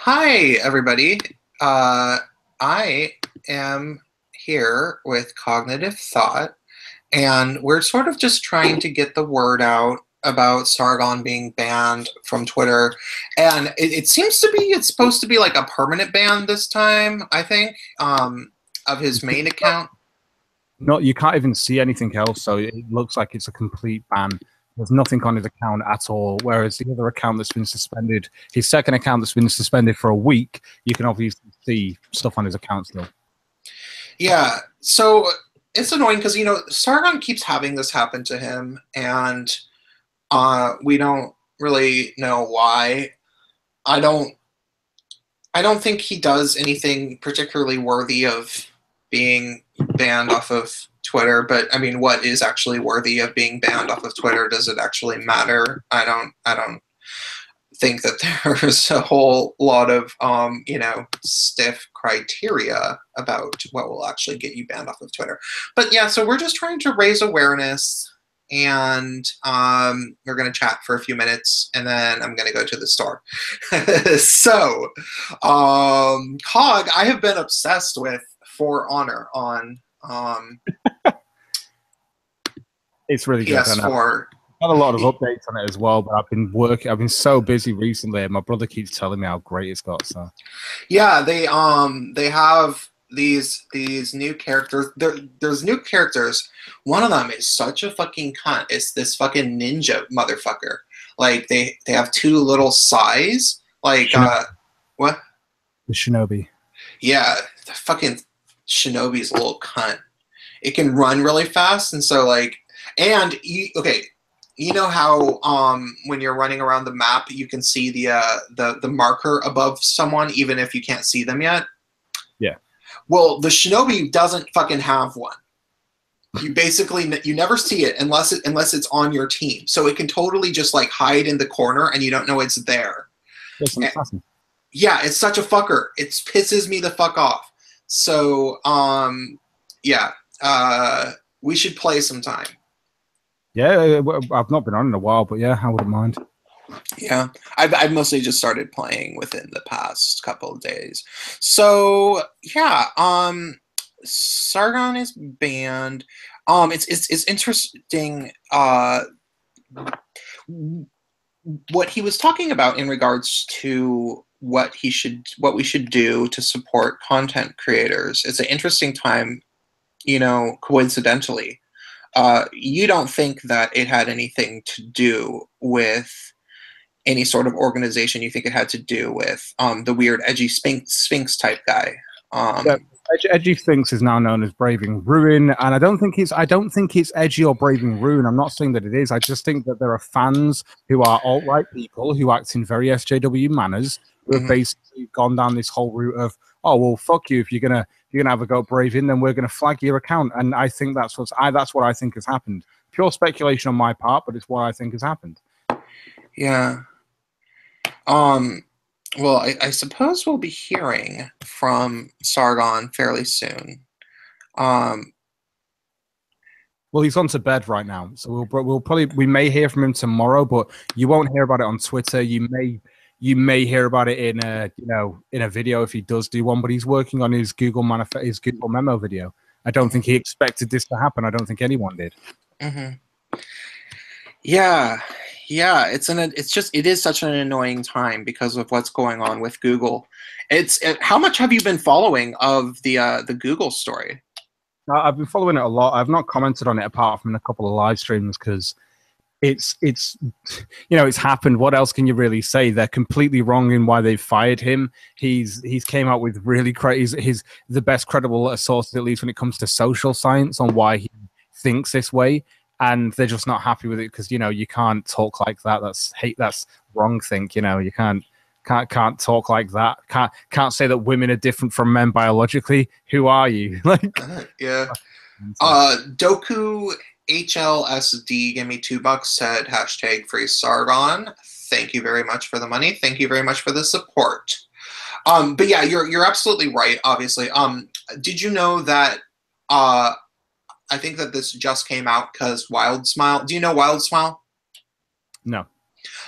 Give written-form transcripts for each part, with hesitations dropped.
Hi, everybody. I am here with Cognitive Thought, and we're sort of just trying to get the word out about Sargon being banned from Twitter. And it seems to be, it's supposed to be like a permanent ban this time, I think, of his main account. Not you can't even see anything else, so it looks like it's a complete ban. There's nothing on his account at all. Whereas the other account that's been suspended, his second account that's been suspended for a week, you can obviously see stuff on his account still. Yeah, so it's annoying because, Sargon keeps having this happen to him, and we don't really know why. I don't I don't think he does anything particularly worthy of being banned off of Twitter, but I mean, what is actually worthy of being banned off of Twitter? Does it actually matter? I don't think that there's a whole lot of stiff criteria about what will actually get you banned off of Twitter. But yeah, so we're just trying to raise awareness, and we're going to chat for a few minutes, and then I'm going to go to the store. So, Cog, I have been obsessed with For Honor on It's really good. PS4. Had a lot of updates on it as well, but I've been so busy recently, and my brother keeps telling me how great it's got. So Yeah, they have these new characters. There's new characters. One of them is such a fucking cunt. It's this fucking ninja motherfucker. Like they have two little sais. Like what? the Shinobi. Yeah, the fucking shinobi's a little cunt. It can run really fast, and so like, and okay. You know how when you're running around the map, you can see the marker above someone, even if you can't see them yet? Yeah. Well, the shinobi doesn't fucking have one. You never see it unless it's on your team. So it can totally just like hide in the corner and you don't know it's there. That's awesome. Yeah, it's such a fucker. It pisses me the fuck off. So yeah, we should play sometime. Yeah, I've not been on in a while, but yeah, I wouldn't mind. Yeah, I've mostly just started playing within the past couple of days. So yeah, Sargon is banned. It's interesting. What he was talking about in regards to what we should do to support content creators. It's an interesting time, coincidentally. You don't think that it had anything to do with any sort of organization. You think it had to do with the weird edgy Sphinx type guy. Yeah, edgy Sphinx is now known as Braving Ruin, and I don't think it's edgy or Braving Ruin. I'm not saying that it is. I just think that there are fans who are alt-right people who act in very SJW manners who have basically gone down this whole route of, oh well, fuck you, if you're gonna have a go at Braving, then we're gonna flag your account. And I think that's what I think has happened. Pure speculation on my part, but it's what I think has happened. Yeah. Well, I suppose we'll be hearing from Sargon fairly soon. Well, he's on to bed right now, so we may hear from him tomorrow, but you won't hear about it on Twitter. You may hear about it in a video if he does do one. But he's working on his Google memo video. I don't think he expected this to happen. I don't think anyone did. Mm-hmm. Yeah. It is such an annoying time because of what's going on with Google. How much have you been following of the Google story? I've been following it a lot. I've not commented on it apart from in a couple of live streams because it's happened. What else can you really say? They're completely wrong in why they've fired him. He's came out with really he's the best credible sources, at least when it comes to social science, on why he thinks this way. And they're just not happy with it because you can't talk like that. That's hate. That's wrong. Think you can't talk like that. Can't say that women are different from men biologically. Who are you? Yeah. Doku HLSD give me $2. Said #free Sargon. Thank you very much for the money. Thank you very much for the support. But yeah, you're absolutely right. Obviously. Did you know that? I think that this just came out because Wild Smile. Do you know Wild Smile? No.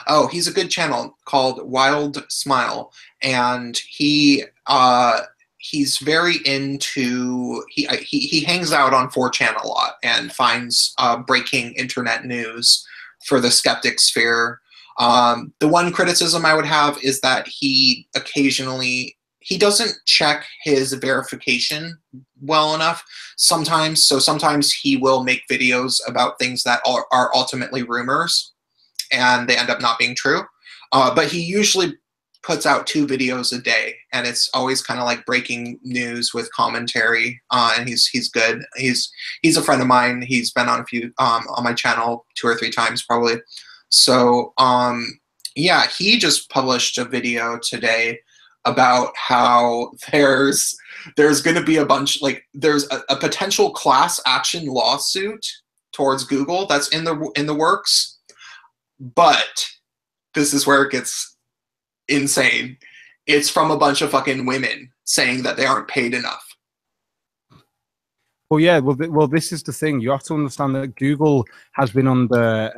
Oh, he's a good channel called Wild Smile, and he's very into he hangs out on 4chan a lot and finds breaking internet news for the skeptic sphere. The one criticism I would have is that he doesn't check his verification well enough sometimes. So sometimes he will make videos about things that are ultimately rumors and they end up not being true. But he usually puts out 2 videos a day, and it's always kind of like breaking news with commentary. And he's good. He's a friend of mine. He's been on a few on my channel 2 or 3 times probably. So yeah, he just published a video today about how there's going to be a bunch, like there's a potential class action lawsuit towards Google that's in the works. But this is where it gets insane. It's from a bunch of fucking women saying that they aren't paid enough. Well, yeah. Well, this is the thing. You have to understand that Google has been under.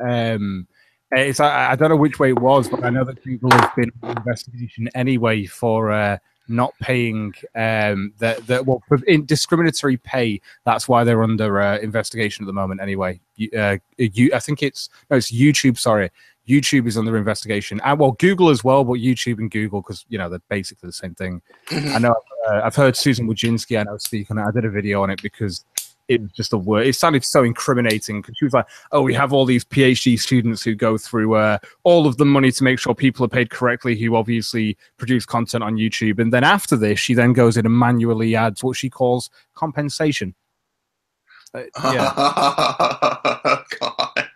I don't know which way it was, but I know that Google has been under investigation anyway for not paying for discriminatory pay. That's why they're under investigation at the moment. Anyway, I think it's YouTube. Sorry, YouTube is under investigation, and well, Google as well, but YouTube and Google, because they're basically the same thing. I know I've heard Susan Wojcicki, I know, speak on it. I did a video on it because it was just a word. It sounded so incriminating because she was like, "Oh, we have all these PhD students who go through all of the money to make sure people are paid correctly, who obviously produce content on YouTube, and then after this, she then goes in and manually adds what she calls compensation." Yeah. God.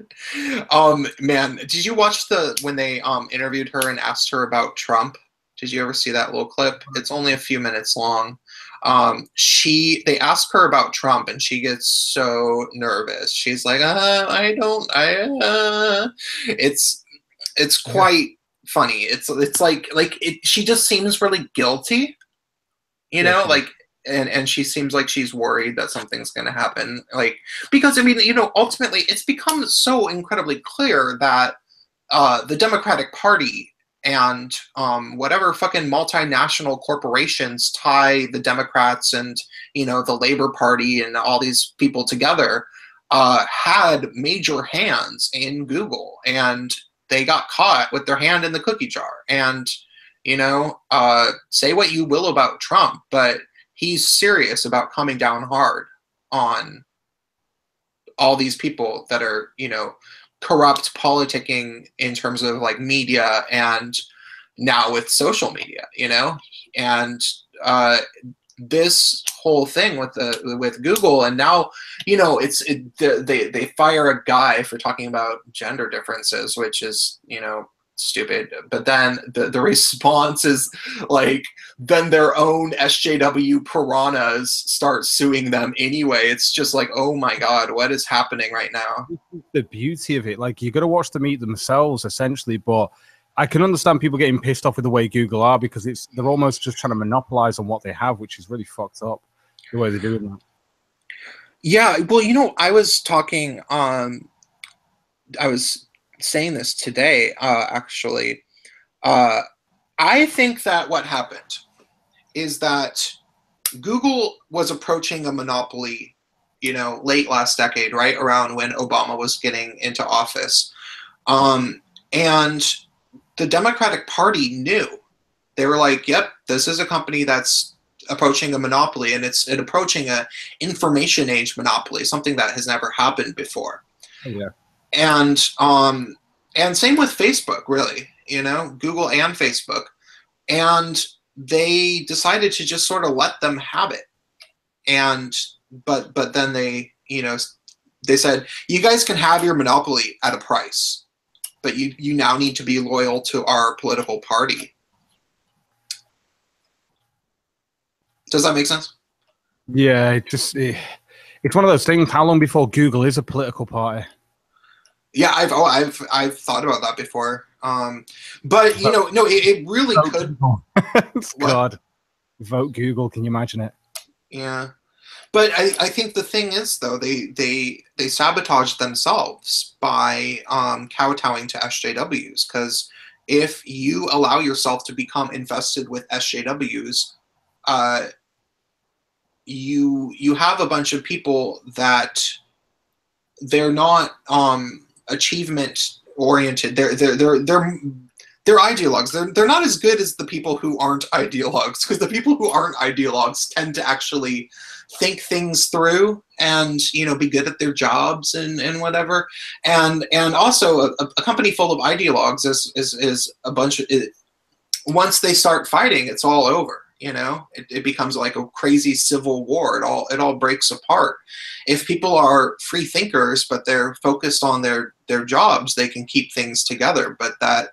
Man, did you watch when they interviewed her and asked her about Trump? Did you ever see that little clip? It's only a few minutes long. They ask her about Trump and she gets so nervous. She's like, it's quite funny. It's like she just seems really guilty, like, and she seems like she's worried that something's going to happen. Like, because ultimately it's become so incredibly clear that the Democratic Party and whatever fucking multinational corporations tie the Democrats and the Labor Party and all these people together had major hands in Google, and they got caught with their hand in the cookie jar. And say what you will about Trump, but he's serious about coming down hard on all these people that are corrupt politicking in terms of like media and now with social media, and this whole thing with Google, and now they fire a guy for talking about gender differences, which is stupid. But then the response is like, then their own SJW piranhas start suing them anyway. It's just like, oh my God, what is happening right now? The beauty of it, like, you got to watch them eat themselves essentially. But I can understand people getting pissed off with the way Google are, because they're almost just trying to monopolize on what they have, which is really fucked up the way they're doing that. Yeah, well, I was talking I was saying this today, actually. I think that what happened is that Google was approaching a monopoly, late last decade, right around when Obama was getting into office. And the Democratic Party knew. They were like, yep, this is a company that's approaching a monopoly, and it's approaching a information age monopoly, something that has never happened before. Oh, yeah. And same with Facebook, really, Google and Facebook. And they decided to just sort of let them have it. And but then they said, you guys can have your monopoly at a price, but you now need to be loyal to our political party. Does that make sense? Yeah, it's one of those things. How long before Google is a political party? Yeah, I've thought about that before. But it really could. God, vote Google. Can you imagine it? Yeah, But I think the thing is, though, they sabotage themselves by kowtowing to SJWs, because if you allow yourself to become invested with SJWs, uh, you have a bunch of people that they're not achievement oriented. They're ideologues. They're not as good as the people who aren't ideologues, because the people who aren't ideologues tend to actually think things through and be good at their jobs and whatever. And also a company full of ideologues is a bunch of once they start fighting, it's all over. It becomes like a crazy civil war. It all breaks apart. If people are free thinkers but they're focused on their jobs, they can keep things together. But that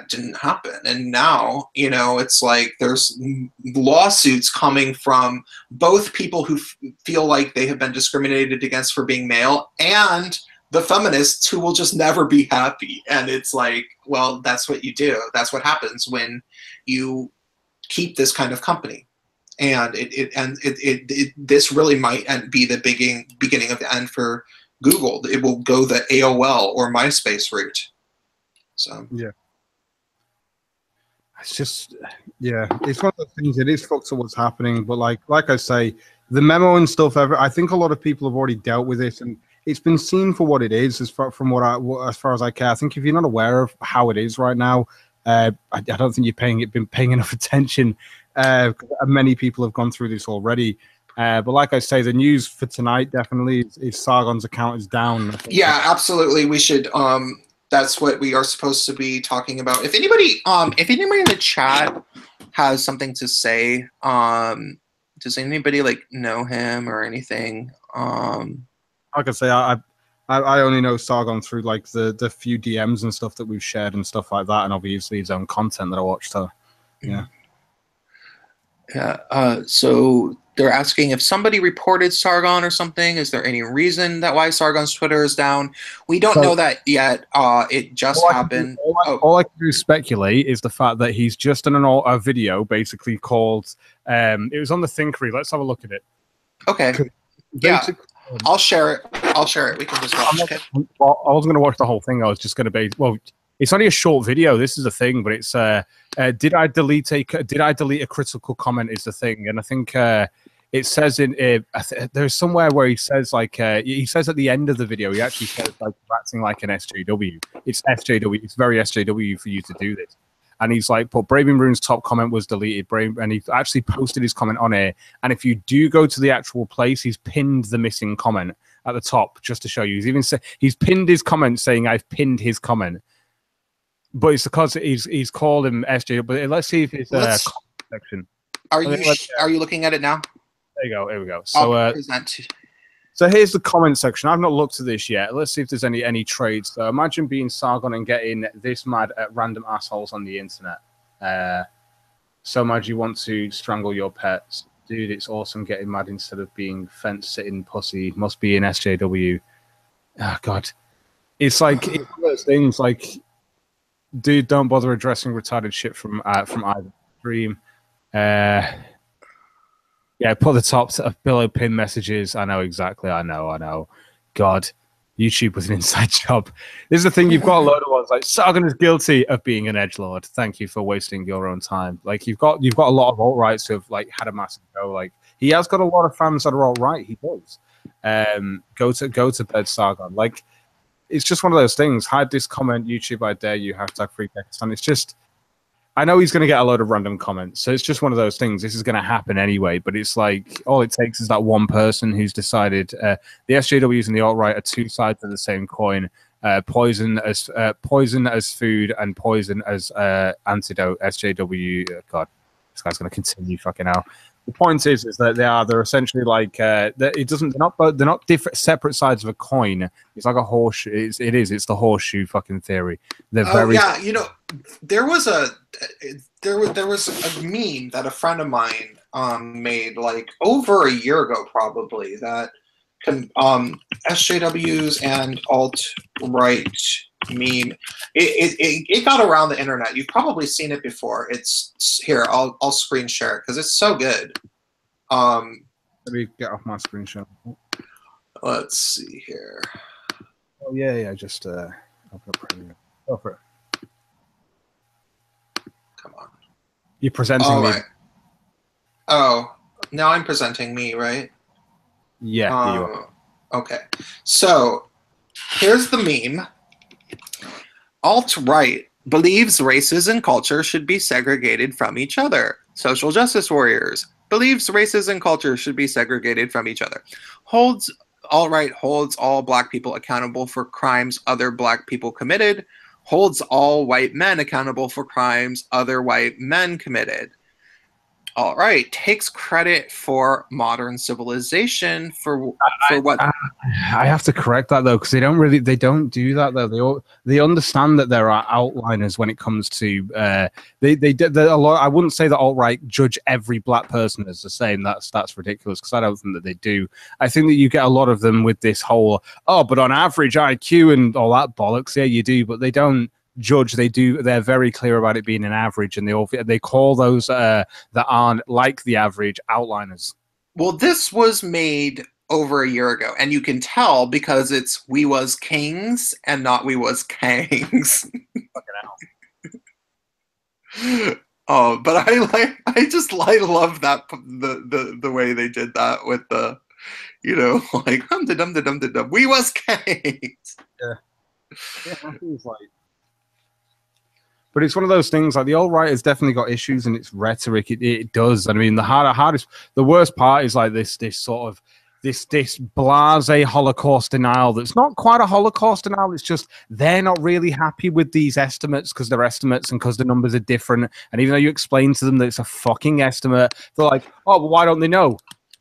didn't happen, and now it's like there's lawsuits coming from both people who feel like they have been discriminated against for being male and the feminists who will just never be happy. And it's like, well, that's what you do. That's what happens when you keep this kind of company. And this really might be the beginning of the end for Google. It will go the AOL or MySpace route. So yeah. It's just, yeah, it's one of the things. It is fucked up what's happening, but like I say, the memo and stuff. I think a lot of people have already dealt with it, and it's been seen for what it is. As far as I care, I think if you're not aware of how it is right now, I don't think you're been paying enough attention. Many people have gone through this already. But like I say, the news for tonight definitely is Sargon's account is down. Yeah, absolutely. We should. That's what we are supposed to be talking about. If anybody in the chat has something to say, does anybody know him or anything? Like I say, I only know Sargon through the few DMs and stuff that we've shared and stuff like that, and obviously his own content that I watched. So, yeah. Yeah. So they're asking if somebody reported Sargon or something. Is there any reason that why Sargon's Twitter is down? We don't know that yet. It just happened. All I can do is speculate is the fact that he's just done a video basically called. It was on the Thinkery. Let's have a look at it. Okay. Yeah. I'll share it. We can just watch it. I wasn't going to watch the whole thing. I was just going to be it's only a short video. This is the thing, but it's did I delete a critical comment is the thing, and I think it says there's somewhere where he says he says at the end of the video he actually says acting like an SJW. It's SJW. It's very SJW for you to do this. And he's like, but Braving Rune's top comment was deleted. And he actually posted his comment on here. And if you do go to the actual place, he's pinned the missing comment at the top just to show you. He's pinned his comment saying, "I've pinned his comment." But it's because he's called him SJ. But let's see if it's comment section. Are you looking at it now? There you go. Here we go. So here's the comment section. I've not looked at this yet. Let's see if there's any trades. So imagine being Sargon and getting this mad at random assholes on the internet. So mad you want to strangle your pets. Dude, it's awesome getting mad instead of being fence-sitting pussy. Must be an SJW. Oh, God. It's like it's one of those things like, dude, don't bother addressing retarded shit from either stream. Yeah, put the top below pin messages. I know exactly. I know. God, YouTube was an inside job. This is the thing. You've got a load of ones like Sargon is guilty of being an edgelord. Thank you for wasting your own time. Like you've got a lot of alt-rights who have had a massive go. Like he has got a lot of fans that are alt-right. He does. Go to bed, Sargon. Like it's just one of those things. Hide this comment, YouTube. I dare you. #FreePakistan. It's just. I know he's going to get a load of random comments, so it's just one of those things. This is going to happen anyway, but it's like all it takes is that one person who's decided the SJWs and the alt-right are two sides of the same coin. Poison as food and poison as antidote. SJW. God, this guy's going to continue fucking out. The point is that they're essentially like they're not different separate sides of a coin. It's like a horseshoe. It's the horseshoe fucking theory. They're very there was a meme that a friend of mine made over a year ago probably that SJWs and alt-right meme. It got around the internet. You've probably seen it before. It's here. I'll screen share it because it's so good. Let me get off my screenshot. Let's see here. Oh yeah. Just open up Premiere. Go for it. Come on. You're presenting me. Right. Oh, now I'm presenting me, right? Yeah, you are. Okay. So here's the meme. Alt-right believes races and culture should be segregated from each other. Social justice warriors believes races and culture should be segregated from each other. Alt-right holds all black people accountable for crimes other black people committed. Holds all white men accountable for crimes other white men committed. All right, takes credit for modern civilization for what? I have to correct that though, because they don't do that though. They understand that there are outliners when it comes to a lot. I wouldn't say that alt-right judge every black person as the same. That's ridiculous, because I don't think that they do. I think that you get a lot of them with this whole but on average IQ and all that bollocks. Yeah, you do, but they don't judge. They're very clear about it being an average, and they call those that aren't like the average outliners. Well, this was made over a year ago, and you can tell because it's "we was kings" and not "we was kangs." But I love that the way they did that with the, like hum da dum da dum da dum. We was kings. Yeah, like. But it's one of those things, like the alt-right has definitely got issues in its rhetoric. It does. I mean, the worst part is like this sort of this blasé Holocaust denial that's not quite a Holocaust denial. It's just they're not really happy with these estimates because they're estimates and because the numbers are different. And even though you explain to them that it's a fucking estimate, they're like, oh, but why don't they know?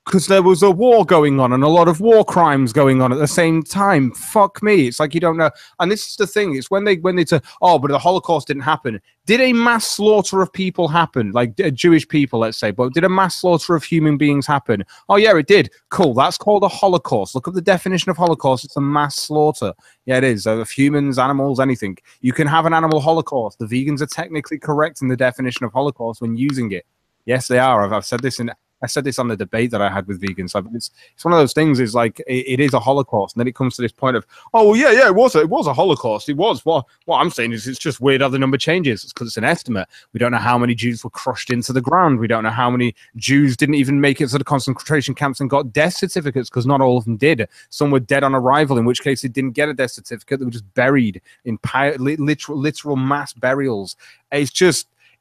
Because there was a war going on and a lot of war crimes going on at the same time. Fuck me. It's like you don't know. And this is the thing. It's when they say, oh, but the Holocaust didn't happen. Did a mass slaughter of people happen? Like Jewish people, let's say. But did a mass slaughter of human beings happen? Oh, yeah, it did. Cool. That's called a Holocaust. Look up the definition of Holocaust. It's a mass slaughter. Yeah, it is. Of humans, animals, anything. You can have an animal Holocaust. The vegans are technically correct in the definition of Holocaust when using it. Yes, they are. I've said this I said this on the debate that I had with vegans. It's one of those things. Is like it is a Holocaust, and then it comes to this point of, oh well, yeah, it was a Holocaust. It was. What I'm saying is, it's just weird how the number changes. It's because it's an estimate. We don't know how many Jews were crushed into the ground. We don't know how many Jews didn't even make it to the concentration camps and got death certificates, because not all of them did. Some were dead on arrival, in which case they didn't get a death certificate. They were just buried in literal mass burials.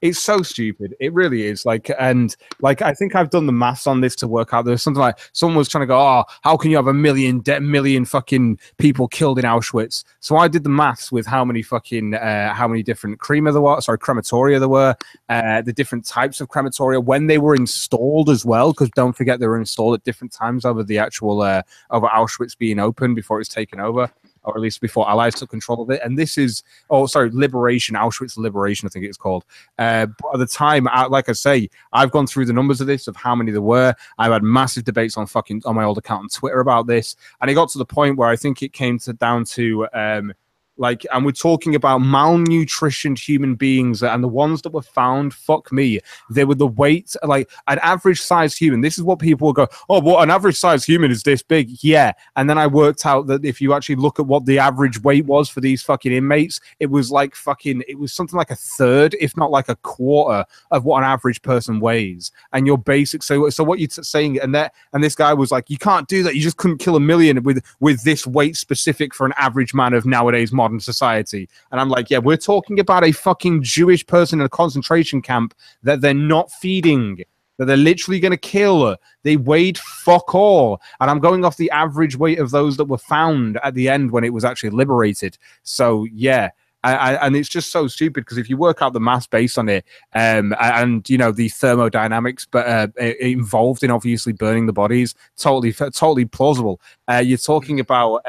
It's so stupid. It really is. I think I've done the maths on this to work out. There's something like someone was trying to go, oh, how can you have a million fucking people killed in Auschwitz? So I did the maths with how many different crematoria there were, the different types of crematoria, when they were installed as well, because don't forget they were installed at different times over the actual over Auschwitz being open before it was taken over, or at least before Allies took control of it. And this is, Liberation, Auschwitz Liberation, I think it's called. But at the time, like I say, I've gone through the numbers of this, of how many there were. I've had massive debates on my old account on Twitter about this. And it got to the point where I think it came down to and we're talking about malnutritioned human beings, and the ones that were found, fuck me, they were the weight, like an average sized human. This is what people will go, oh, well, an average sized human is this big. Yeah. And then I worked out that if you actually look at what the average weight was for these fucking inmates, it was something like a third, if not like a quarter of what an average person weighs. And you're basic. So what you're saying, and this guy was like, you can't do that. You just couldn't kill 1 million with this weight specific for an average man of nowadays modern society. And I'm like, yeah, we're talking about a fucking Jewish person in a concentration camp that they're not feeding, that they're literally going to kill. They weighed fuck all. And I'm going off the average weight of those that were found at the end when it was actually liberated. So yeah. And it's just so stupid, because if you work out the mass based on it, and the thermodynamics, but involved in obviously burning the bodies, totally plausible. You're talking about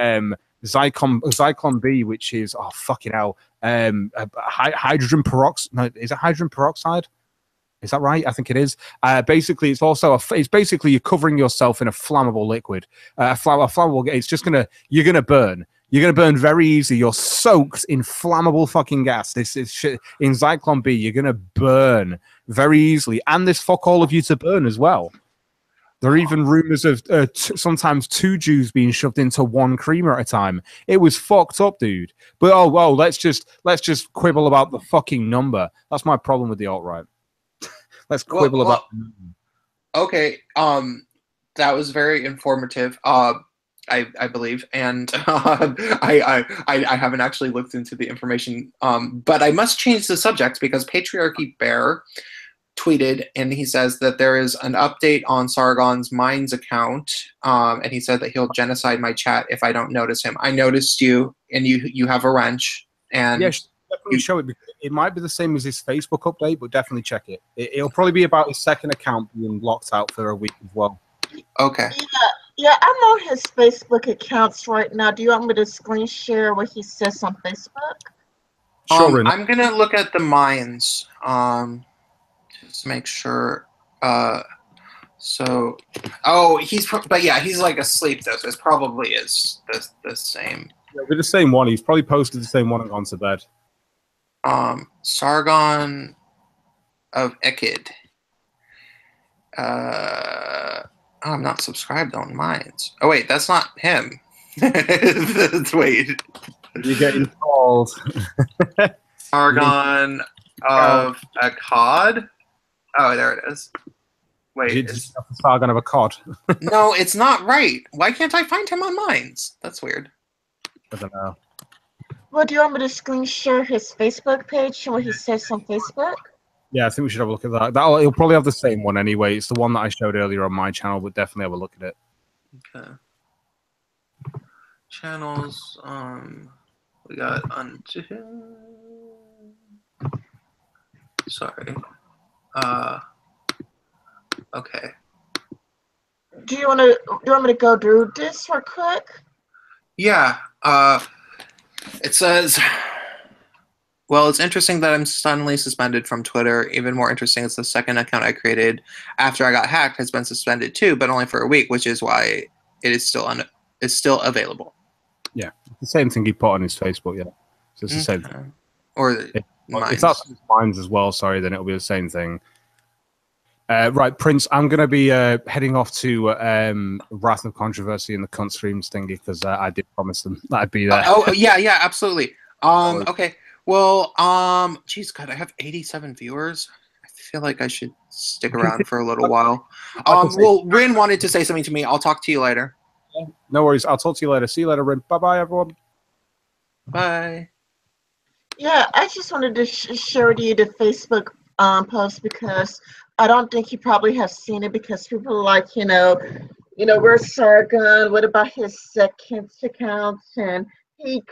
Zyklon B, which is fucking hell, hydrogen peroxide. No, is it hydrogen peroxide? Is that right? I think it is. Basically, it's basically you're covering yourself in a flammable liquid. Flammable. It's just you're gonna burn. You're going to burn very easy. You're soaked in flammable fucking gas. This is shit. In Zyklon B, you're going to burn very easily. And there's fuck all of you to burn as well. There are even rumors of sometimes 2 Jews being shoved into 1 creamer at a time. It was fucked up, dude. But let's just quibble about the fucking number. That's my problem with the alt-right. Let's quibble about. Okay. That was very informative. I believe, and I haven't actually looked into the information. But I must change the subject because Patriarchy Bear tweeted, and he says that there is an update on Sargon's Minds account, and he said that he'll genocide my chat if I don't notice him. I noticed you, and you have a wrench, and yes, definitely show it. It might be the same as his Facebook update, but definitely check it. It'll probably be about his second account being locked out for a week as well. Okay. Yeah, I'm on his Facebook accounts right now. Do you want me to screen share what he says on Facebook? Sure. I'm gonna look at the mines. Just make sure. So, but yeah, he's like asleep though, so it probably is the same. Yeah, we're the same one. He's probably posted the same one and gone to bed. Sargon of Ekid. I'm not subscribed on Minds. Oh wait, that's not him. Wait. You're getting called. Sargon of Akkad. Oh, there it is. Wait, it's Sargon of Akkad. No, it's not right. Why can't I find him on Minds? That's weird. I don't know. Well, do you want me to screen share his Facebook page and what he says on Facebook? Yeah, I think we should have a look at that. He'll probably have the same one anyway. It's the one that I showed earlier on my channel, but definitely have a look at it. Okay. Channels. We got sorry. Okay. Do you want me to go through this real quick? Yeah. It says. Well, it's interesting that I'm suddenly suspended from Twitter. Even more interesting is the second account I created after I got hacked has been suspended too, but only for a week, which is why it is still available. Yeah, the same thing he put on his Facebook. Yeah, so it's the same thing. Or if that's his Minds as well, sorry, then it'll be the same thing. Right, Prince, I'm going to be heading off to Wrath of Controversy in the cunt stream stingy because I did promise them that I'd be there. Yeah, absolutely. Okay. Well, geez, God, I have 87 viewers. I feel like I should stick around for a little while. Well, Rin wanted to say something to me. I'll talk to you later. No worries. I'll talk to you later. See you later, Rin. Bye-bye, everyone. Bye. Yeah, I just wanted to share with you the Facebook post because I don't think you probably have seen it because people are like, where's Sargon? What about his second account? And he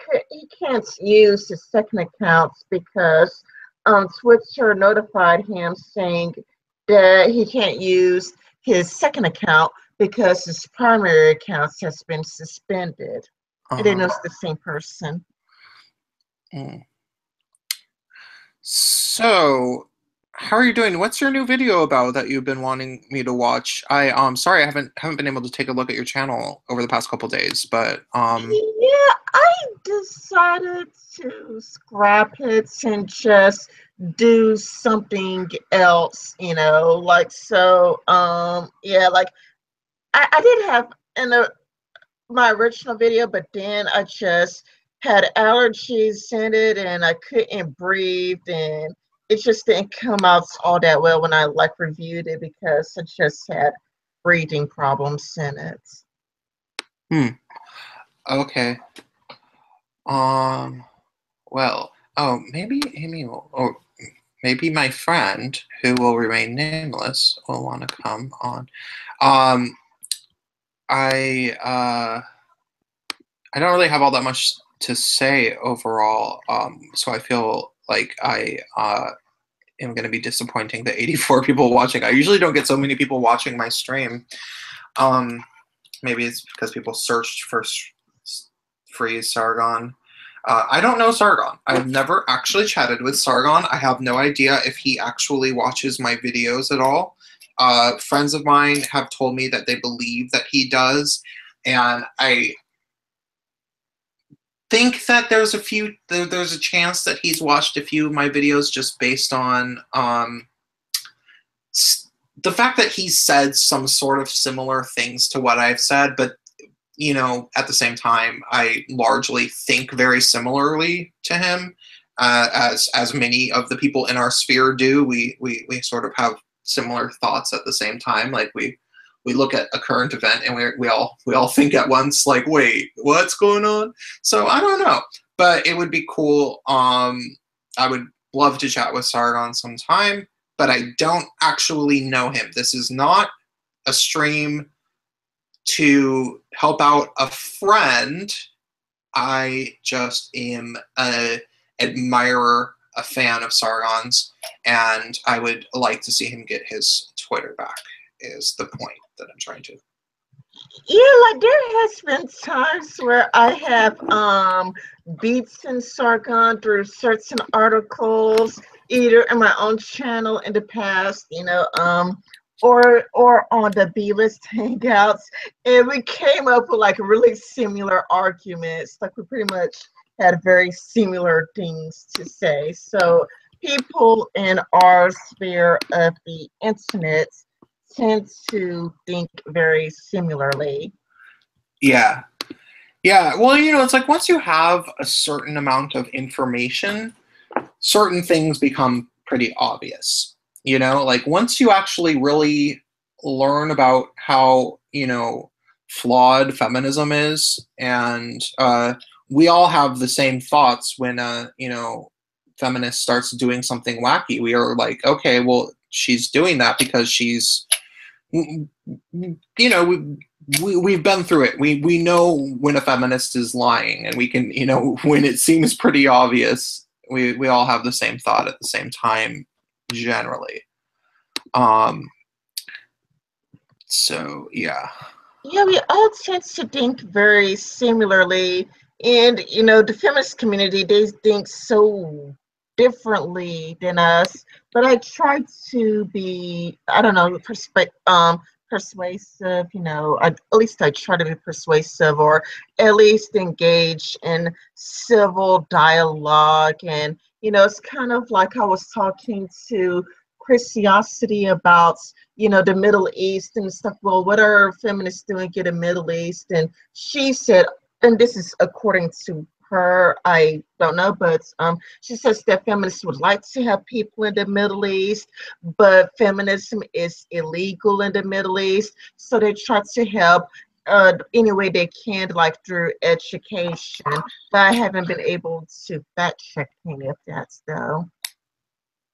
can't use his second accounts because Twitter notified him saying that he can't use his second account because his primary account has been suspended. I didn't know it's the same person. So, how are you doing? What's your new video about that you've been wanting me to watch? Sorry, I haven't been able to take a look at your channel over the past couple days, but yeah, I decided to scrap it and just do something else, I did have my original video, but then I just had allergies in it and I couldn't breathe and it just didn't come out all that well when I reviewed it because I just had breathing problems in it. Okay. Well, maybe Amy will, or maybe my friend who will remain nameless will want to come on. I don't really have all that much to say overall. So I feel like I am going to be disappointing the 84 people watching. I usually don't get so many people watching my stream. Maybe it's because people searched for Freeze Sargon. I don't know Sargon. I've never actually chatted with Sargon. I have no idea if he actually watches my videos at all. Friends of mine have told me that they believe that he does, and I think that there's a chance that he's watched a few of my videos just based on the fact that he said some sort of similar things to what I've said, but at the same time, I largely think very similarly to him, as many of the people in our sphere do. We sort of have similar thoughts at the same time. Like we look at a current event and we all think at once, like, wait, what's going on? So I don't know, but it would be cool. I would love to chat with Sargon sometime, but I don't actually know him. This is not a stream to help out a friend. I just am a admirer, a fan of Sargon's, and I would like to see him get his Twitter back, is the point that I'm trying to. Yeah, like there has been times where I have beaten Sargon through certain articles, either in my own channel in the past, or on the B-list hangouts, and we came up with like really similar arguments. Like we pretty much had very similar things to say. So people in our sphere of the internet tend to think very similarly. Yeah. Well, it's like once you have a certain amount of information, certain things become pretty obvious. Like once you actually really learn about how, flawed feminism is, and we all have the same thoughts when, feminist starts doing something wacky. We are like, okay, well, she's doing that because she's, we've been through it. We know when a feminist is lying, and we can, when it seems pretty obvious, we all have the same thought at the same time, generally. So yeah. Yeah, we all tend to think very similarly, and the feminist community, they think so differently than us. But I try to be, I don't know, persuasive. At least I try to be persuasive, or at least engage in civil dialogue. And it's kind of like I was talking to Christiosity about the Middle East and stuff. Well, what are feminists doing in the Middle East? And she said, and this is according to her, I don't know, but she says that feminists would like to have people in the Middle East, but feminism is illegal in the Middle East, so they try to help any way they can, like through education. But I haven't been able to fact check any of that, though.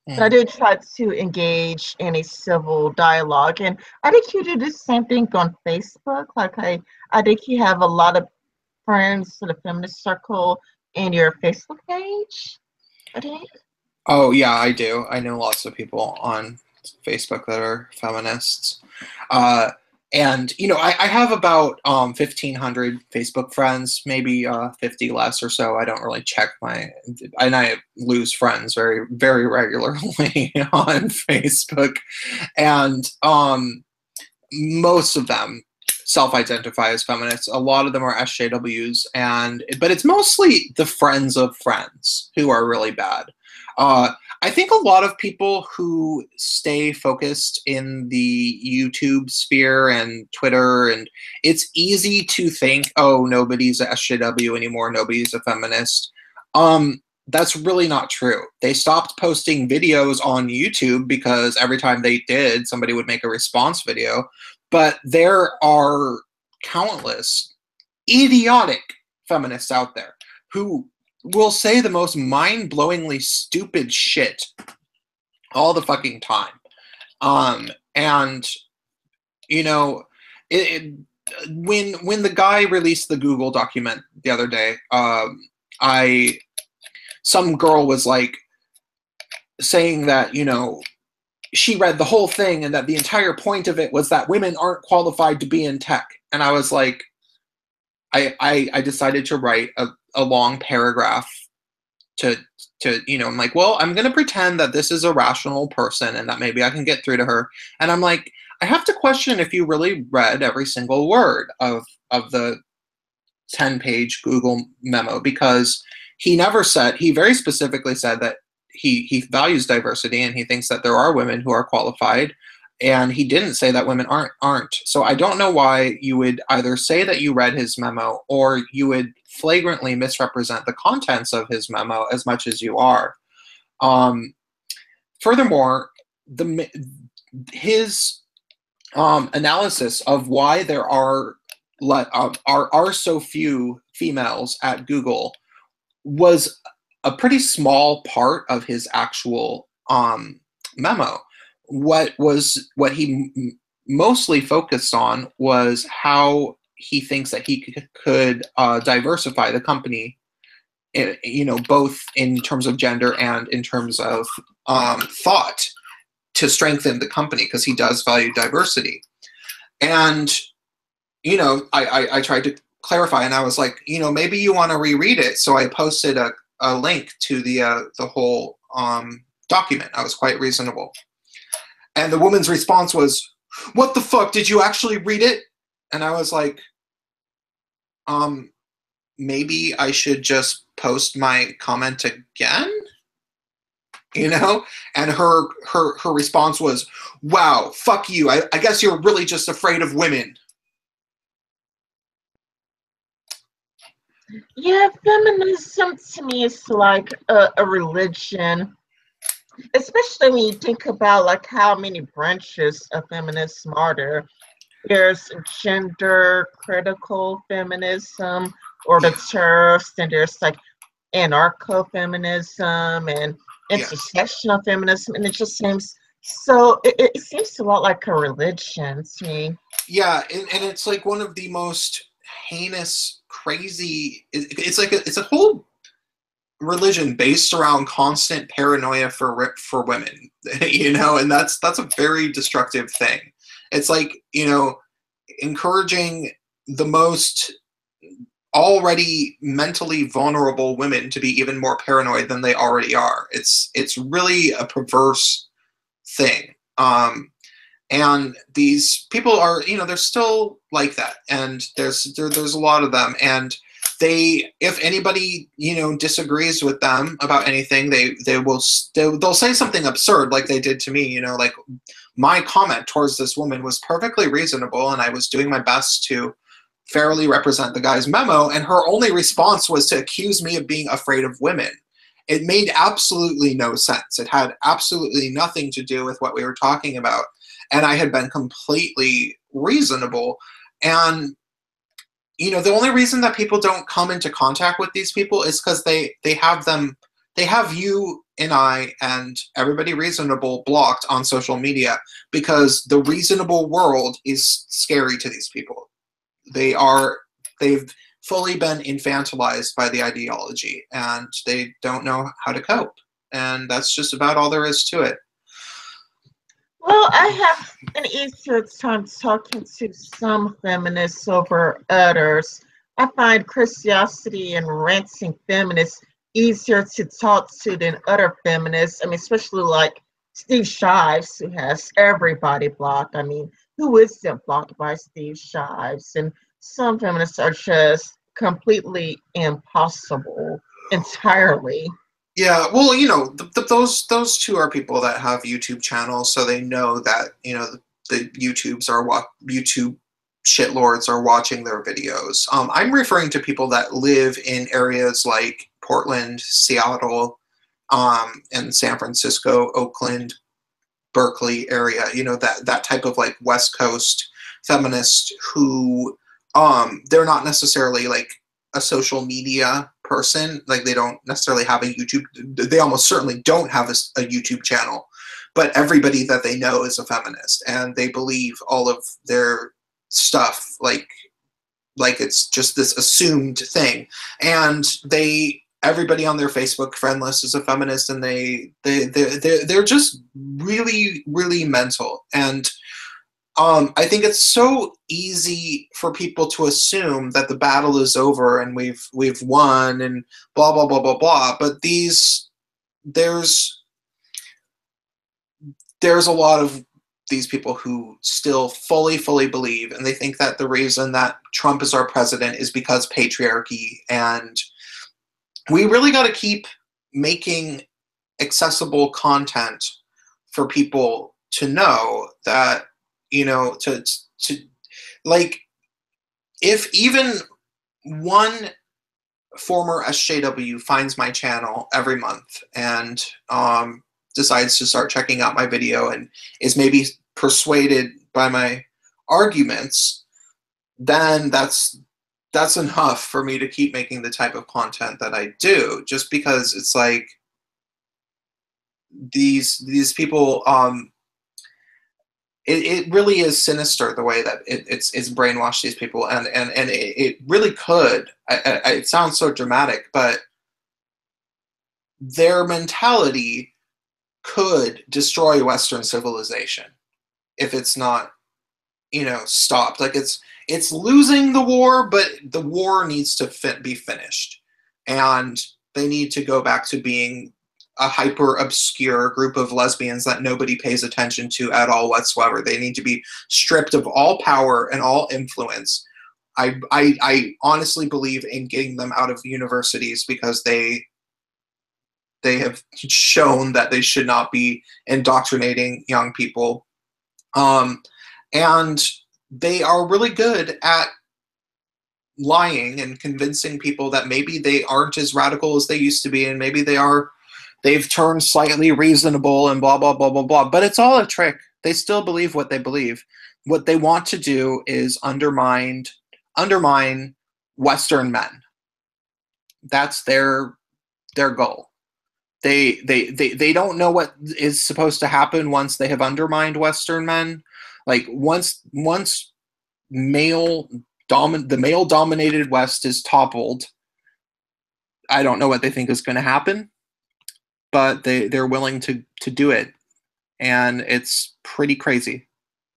But I did try to engage in a civil dialogue, and I think you do the same thing on Facebook. Like I think you have a lot of friends to the feminist circle in your Facebook page, I think. Oh yeah, I do. I know lots of people on Facebook that are feminists. And I have about 1,500 Facebook friends, maybe 50 less or so. I don't really check and I lose friends very, very regularly on Facebook, and most of them self-identify as feminists. A lot of them are SJWs, but it's mostly the friends of friends who are really bad. I think a lot of people who stay focused in the YouTube sphere and Twitter, and it's easy to think, oh, nobody's a SJW anymore, nobody's a feminist. That's really not true. They stopped posting videos on YouTube because every time they did, somebody would make a response video. But there are countless idiotic feminists out there who will say the most mind-blowingly stupid shit all the fucking time. And when the guy released the Google document the other day, some girl was like saying that she read the whole thing and that the entire point of it was that women aren't qualified to be in tech. And I was like, I decided to write a long paragraph to I'm like, well, I'm going to pretend that this is a rational person and that maybe I can get through to her. And I'm like, I have to question if you really read every single word of the 10-page Google memo, because he very specifically said that he values diversity and he thinks that there are women who are qualified and he didn't say that women aren't. So I don't know why you would either say that you read his memo or you would flagrantly misrepresent the contents of his memo as much as you are. Furthermore, his analysis of why there are so few females at Google was a pretty small part of his actual memo. What he mostly focused on was how he thinks that he could diversify the company, both in terms of gender and in terms of thought, to strengthen the company, because he does value diversity. And I tried to clarify, and I was like, maybe you want to reread it. So I posted a link to the whole document. I was quite reasonable. And the woman's response was, "What the fuck? Did you actually read it?" And I was like, maybe I should just post my comment again? And her response was, "Wow, fuck you. I guess you're really just afraid of women." Yeah, feminism to me is like a religion, especially when you think about like how many branches of feminism are there. There's gender critical feminism, or the turfs, and there's like anarcho-feminism and Yes. intersectional feminism, and it just seems so. It seems a lot like a religion to me. Yeah, and it's like one of the most heinous, crazy. It's a whole religion based around constant paranoia for women, and that's a very destructive thing. It's like, encouraging the most already mentally vulnerable women to be even more paranoid than they already are. It's really a perverse thing. And these people are, they're still like that, and there's a lot of them, and if anybody disagrees with them about anything, they'll say something absurd like they did to me. Like, my comment towards this woman was perfectly reasonable, and I was doing my best to fairly represent the guy's memo, and her only response was to accuse me of being afraid of women. It made absolutely no sense. It had absolutely nothing to do with what we were talking about, and I had been completely reasonable. And the only reason that people don't come into contact with these people is because they have you and I and everybody reasonable blocked on social media, because the reasonable world is scary to these people. They've fully been infantilized by the ideology, and they don't know how to cope. And that's just about all there is to it. Well, I have an easier time talking to some feminists over others. I find Christianity and ranting feminists easier to talk to than other feminists. I mean, especially like Steve Shives, who has everybody blocked. I mean, who isn't blocked by Steve Shives? And some feminists are just completely impossible entirely. Yeah, well, those two are people that have YouTube channels, so they know that the YouTube shitlords are watching their videos. I'm referring to people that live in areas like Portland, Seattle, and San Francisco, Oakland, Berkeley area. That type of like West Coast feminist who they're not necessarily like a social media person. Like, they don't necessarily have a YouTube. They almost certainly don't have a YouTube channel, but everybody that they know is a feminist, and they believe all of their stuff like it's just this assumed thing. And everybody on their Facebook friend list is a feminist, and they're just really, really mental. And I think it's so easy for people to assume that the battle is over and we've won and blah blah blah blah blah. But there's a lot of these people who still fully believe, and they think that the reason that Trump is our president is because patriarchy. And we really got to keep making accessible content for people to know that, you know, to like, if even one former SJW finds my channel every month and decides to start checking out my video and is maybe persuaded by my arguments, then that's enough for me to keep making the type of content that I do, just because it's like these people, it really is sinister the way that it's brainwashed these people, and it really could. It sounds so dramatic, but their mentality could destroy Western civilization if it's not, you know, stopped. Like, it's losing the war, but the war needs to be finished, and they need to go back to being a hyper obscure group of lesbians that nobody pays attention to at all whatsoever. They need to be stripped of all power and all influence. I honestly believe in getting them out of universities, because they have shown that they should not be indoctrinating young people. And they are really good at lying and convincing people that maybe they aren't as radical as they used to be, and maybe they've turned slightly reasonable and blah, blah, blah, blah, blah. But it's all a trick. They still believe what they believe. What they want to do is undermine Western men. That's their goal. They don't know what is supposed to happen once they have undermined Western men. Like, once the male-dominated West is toppled, I don't know what they think is going to happen, but they're willing to do it, and it's pretty crazy.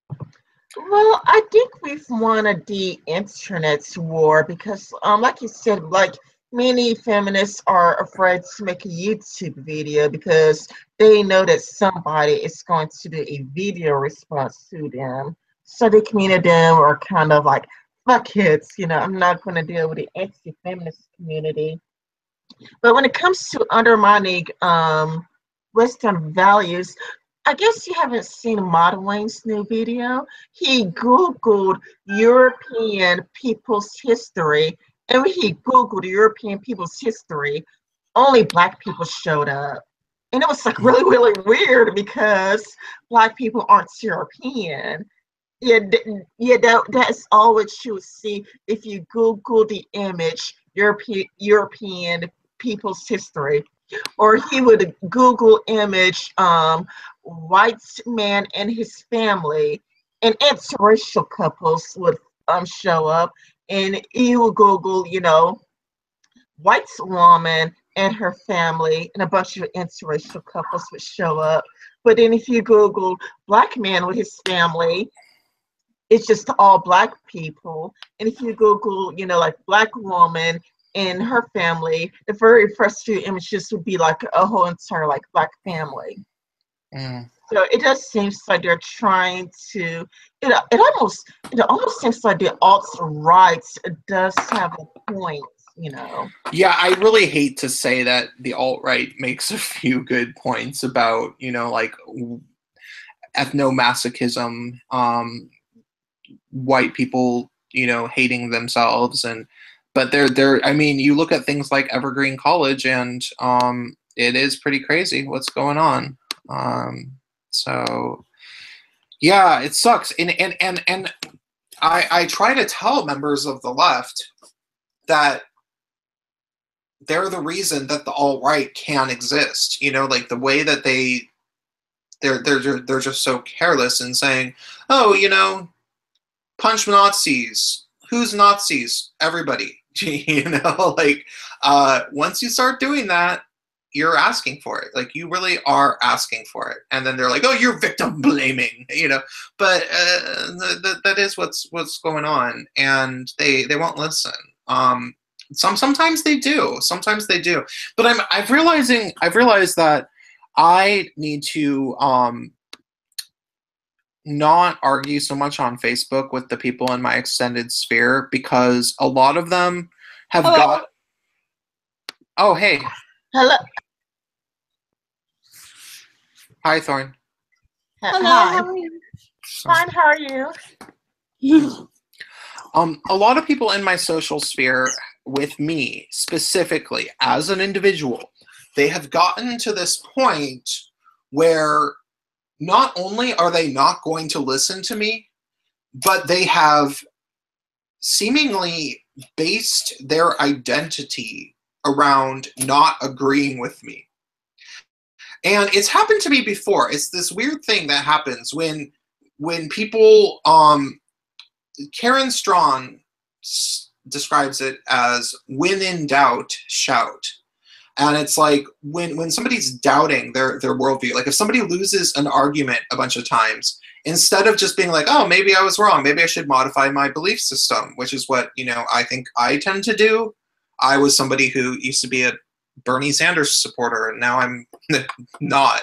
Well, I think we've won the internet's war because, like you said, like, many feminists are afraid to make a YouTube video because they know that somebody is going to do a video response to them. So the community are kind of like, fuck kids, you know, I'm not going to deal with the anti-feminist community. But when it comes to undermining Western values, I guess you haven't seen Mod Wayne's new video. He Googled European people's history, and when he Googled European people's history, only Black people showed up. And it was like really, really weird because Black people aren't European. Yeah, that's all what you would see if you Google the image European people's history. Or he would Google image white man and his family, and interracial couples would show up, and he would Google, you know, white woman and her family, and a bunch of interracial couples would show up. But then if you Google Black man with his family, it's just all Black people. And if you Google, you know, like Black woman and her family, the very first few images would be like a whole entire like Black family. So it just seems like they're trying to. It almost seems like the alt-right does have a point, you know. Yeah, I really hate to say that the alt-right makes a few good points about, you know, like ethnomasochism, white people, you know, hating themselves, but they're I mean, you look at things like Evergreen College, and it is pretty crazy what's going on. So yeah, it sucks. And I try to tell members of the left that they're the reason that the alt-right can exist. You know, like the way that they're just so careless in saying, oh, you know, punch Nazis. Who's Nazis? Everybody. You know, like once you start doing that, you're asking for it. Like, you really are asking for it. And then they're like, oh, you're victim blaming, you know. But that is what's going on, and they won't listen. Sometimes they do. Sometimes they do. But I've realized that I need to not argue so much on Facebook with the people in my extended sphere, because a lot of them have got. Oh, hey. Hello. Hi, Thorn. Hello. How are you? So, Fine, how are you? a lot of people in my social sphere, with me specifically as an individual, they have gotten to this point where not only are they not going to listen to me, but they have seemingly based their identity around not agreeing with me. And it's happened to me before. It's this weird thing that happens when people Karen Strawn describes it as when in doubt, shout. And it's like when somebody's doubting their worldview, like if somebody loses an argument a bunch of times, instead of just being like, oh, maybe I was wrong, maybe I should modify my belief system, which is what, I think I tend to do. I was somebody who used to be a Bernie Sanders supporter, and now I'm not.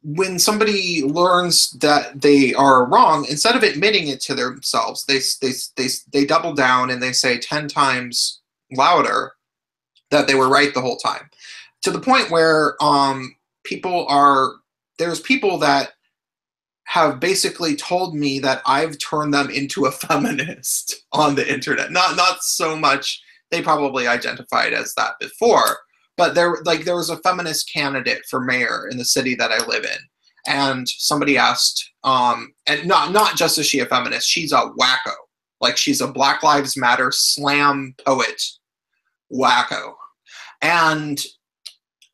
When somebody learns that they are wrong, instead of admitting it to themselves, they double down and they say 10 times louder that they were right the whole time, to the point where there's people that have basically told me that I've turned them into a feminist on the internet. Not so much, they probably identified as that before, but there was a feminist candidate for mayor in the city that I live in, and somebody asked, and not just is she a feminist, she's a wacko. Like, she's a Black Lives Matter slam poet wacko. And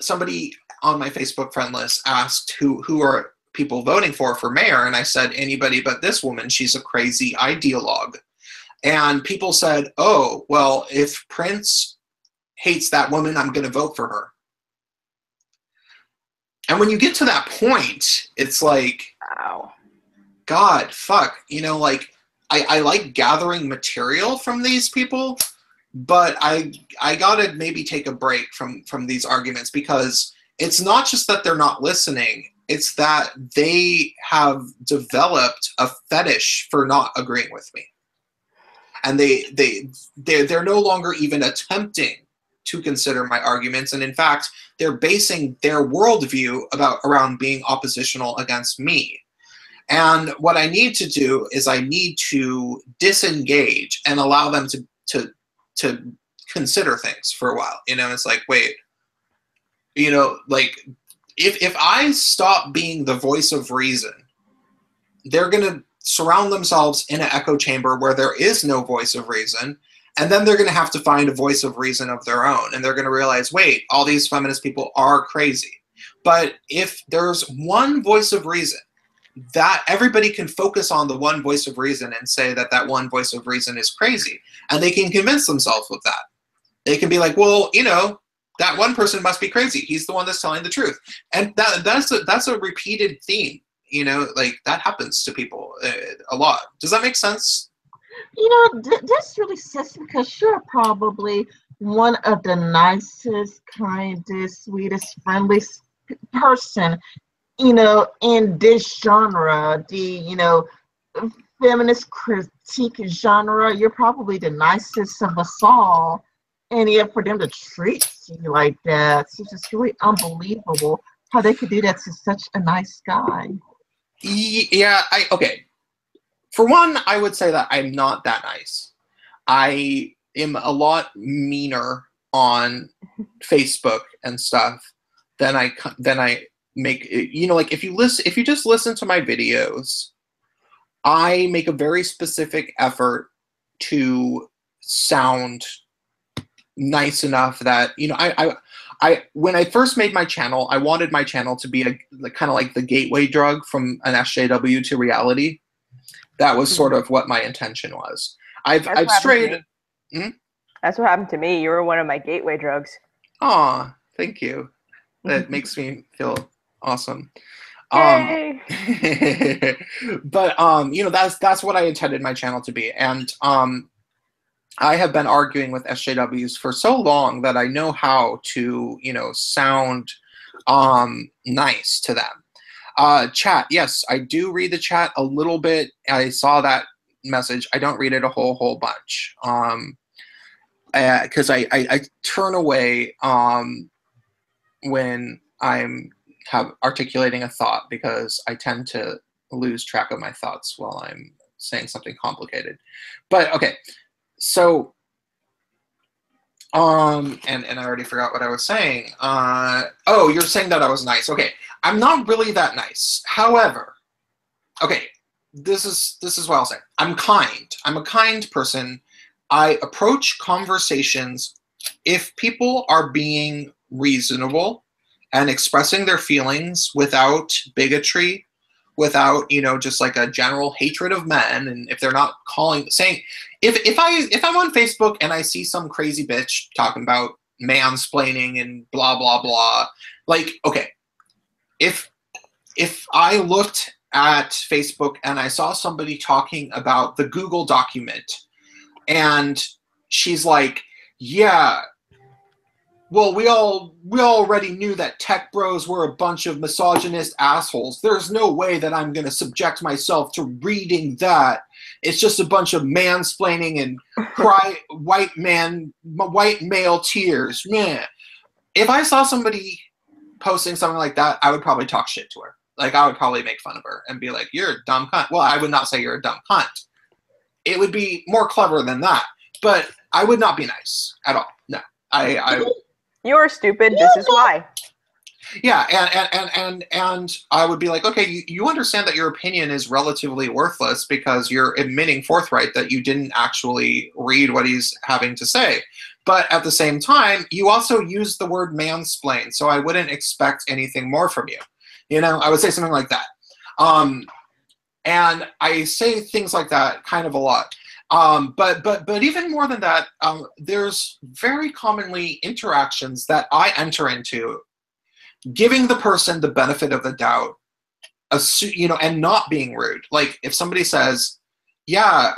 somebody on my Facebook friend list asked who are people voting for mayor, and I said, anybody but this woman, she's a crazy ideologue. And people said, oh, well, if Prince hates that woman, I'm going to vote for her. And when you get to that point, it's like, wow. God, fuck. Like, I like gathering material from these people, but I gotta maybe take a break from these arguments, because it's not just that they're not listening, it's that they have developed a fetish for not agreeing with me. And they're no longer even attempting to consider my arguments, and in fact, they're basing their worldview around being oppositional against me. And what I need to do is I need to disengage and allow them to consider things for a while. It's like, wait, like if I stop being the voice of reason, they're going to surround themselves in an echo chamber where there is no voice of reason. And then they're going to have to find a voice of reason of their own. And they're going to realize, wait, all these feminist people are crazy. But if there's one voice of reason, that everybody can focus on the one voice of reason and say that one voice of reason is crazy. And they can convince themselves with that. They can be like, well, that one person must be crazy. He's the one that's telling the truth. And that's a repeated theme. Like, that happens to people a lot. Does that make sense? This really says, because you're probably one of the nicest, kindest, sweetest, friendliest person, in this genre, the, feminist critique genre. You're probably the nicest of us all. And yet for them to treat you like that, it's just really unbelievable how they could do that to such a nice guy. Yeah, okay. For one, I would say that I'm not that nice. I am a lot meaner on Facebook and stuff than I make. Like, if you just listen to my videos, I make a very specific effort to sound nice enough that I when I first made my channel, I wanted my channel to be kind of like the gateway drug from an SJW to reality. That was sort of what my intention was. I've strayed. That's what happened to me. You were one of my gateway drugs. Aw, thank you. That makes me feel awesome. Yay! But that's what I intended my channel to be. And I have been arguing with SJWs for so long that I know how to, sound nice to them. Chat, yes, I do read the chat a little bit. I saw that message. I don't read it a whole bunch. Because I turn away when I'm have articulating a thought because I tend to lose track of my thoughts while I'm saying something complicated. But okay, so and I already forgot what I was saying. Oh, you're saying that I was nice. Okay, I'm not really that nice. However, okay, this is what I'll say. I'm kind. I'm a kind person. I approach conversations if people are being reasonable and expressing their feelings without bigotry, without, you know, just like a general hatred of men, and if they're not saying, if I'm on Facebook and I see some crazy bitch talking about mansplaining and blah blah blah, like, okay, if I looked at Facebook and I saw somebody talking about the Google document, and she's like, yeah, well, we already knew that tech bros were a bunch of misogynist assholes. There's no way that I'm going to subject myself to reading that. It's just a bunch of mansplaining and white male tears. Man, if I saw somebody posting something like that, I would probably talk shit to her. Like, I would probably make fun of her and be like, "You're a dumb cunt." Well, I would not say you're a dumb cunt. It would be more clever than that, but I would not be nice at all. No, I You're stupid. This is why. Yeah, and I would be like, okay, you understand that your opinion is relatively worthless because you're admitting forthright that you didn't actually read what he's having to say. But at the same time, you also use the word mansplain, so I wouldn't expect anything more from you. You know, I would say something like that. And I say things like that kind of a lot. But even more than that, there's very commonly interactions that I enter into, giving the person the benefit of the doubt, you know, and not being rude. Like, if somebody says, "Yeah,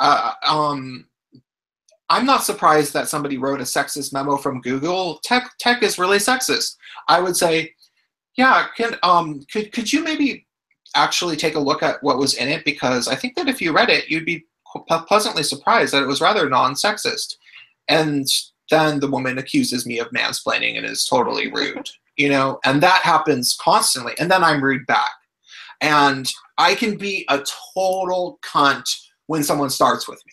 I'm not surprised that somebody wrote a sexist memo from Google. Tech is really sexist." I would say, "Yeah, could you maybe actually take a look at what was in it, because I think that if you read it, you'd be pleasantly surprised that it was rather non-sexist." And then the woman accuses me of mansplaining and is totally rude, you know, and that happens constantly. And then I'm rude back. And I can be a total cunt when someone starts with me.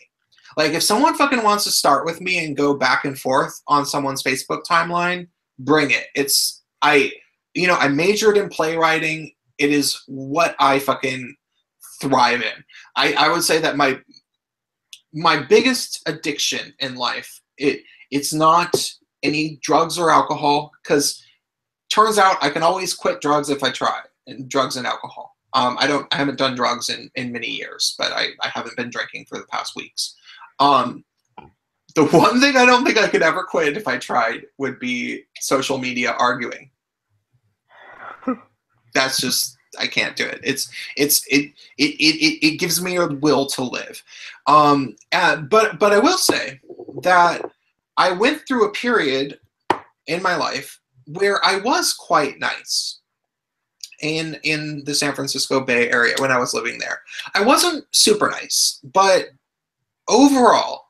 Like, if someone fucking wants to start with me and go back and forth on someone's Facebook timeline, bring it. I majored in playwriting. It is what I fucking thrive in. I would say that my biggest addiction in life, it's not any drugs or alcohol, because turns out I can always quit drugs if I try, and drugs and alcohol. I haven't done drugs in many years, but I haven't been drinking for the past weeks. The one thing I don't think I could ever quit if I tried would be social media arguing. That's just, I can't do it. It gives me a will to live. But I will say that I went through a period in my life where I was quite nice in the San Francisco Bay Area when I was living there. I wasn't super nice, but overall,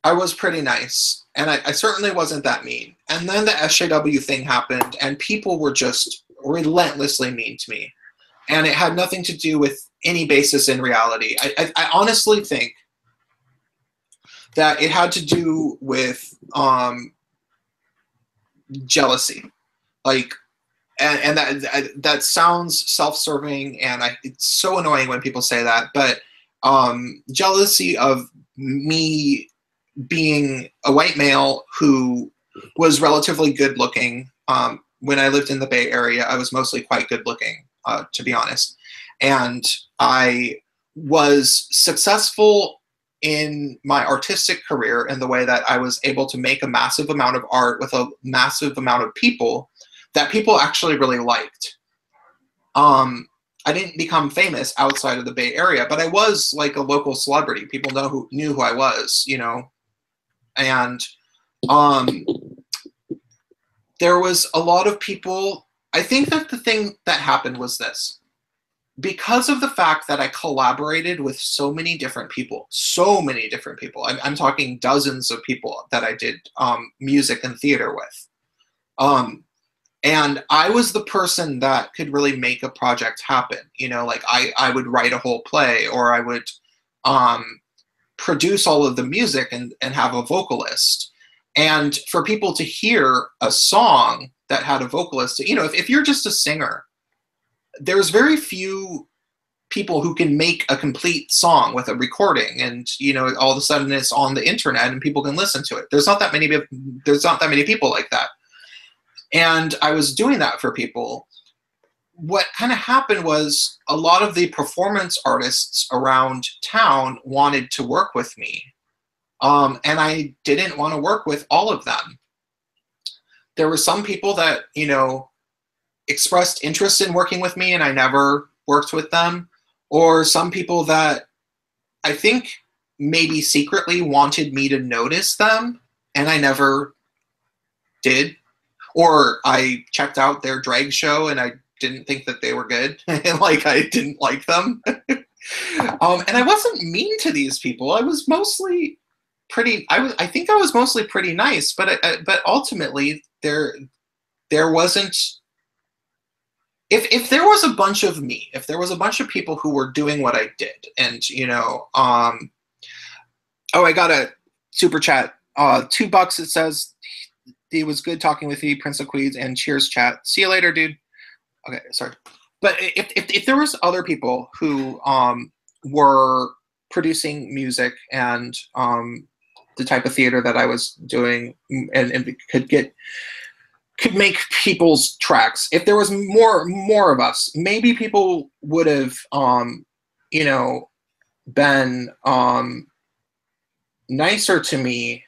I was pretty nice, and I certainly wasn't that mean. And then the SJW thing happened, and people were just relentlessly mean to me. And it had nothing to do with any basis in reality. I honestly think that it had to do with jealousy. Like, and that sounds self-serving, and it's so annoying when people say that, but jealousy of me being a white male who was relatively good looking. When I lived in the Bay Area, I was mostly quite good looking, to be honest. And I was successful in my artistic career in the way that I was able to make a massive amount of art with a massive amount of people that people actually really liked. I didn't become famous outside of the Bay Area, but I was like a local celebrity. People knew who I was, you know. And there was a lot of people. I think that the thing that happened was this. Because of the fact that I collaborated with so many different people, I'm talking dozens of people that I did music and theater with. And I was the person that could really make a project happen. You know, like I would write a whole play, or I would produce all of the music and have a vocalist. And for people to hear a song that had a vocalist, you know, if you're just a singer, there's very few people who can make a complete song with a recording, and you know, all of a sudden it's on the internet and people can listen to it. There's not that many people like that. And I was doing that for people. What kind of happened was a lot of the performance artists around town wanted to work with me. And I didn't want to work with all of them. There were some people that, you know, expressed interest in working with me and I never worked with them. Or some people that I think maybe secretly wanted me to notice them and I never did. Or I checked out their drag show and I didn't think that they were good. Like I didn't like them. And I wasn't mean to these people. I was mostly pretty, I think I was mostly pretty nice, but ultimately there wasn't, if there was a bunch of me, if there was a bunch of people who were doing what I did, and you know, oh, I got a super chat, $2. It says, it was good talking with you, Prince of Queens, and cheers chat. See you later, dude. Okay, sorry. But if there was other people who were producing music and the type of theater that I was doing and could make people's tracks, if there was more of us, maybe people would have you know, been nicer to me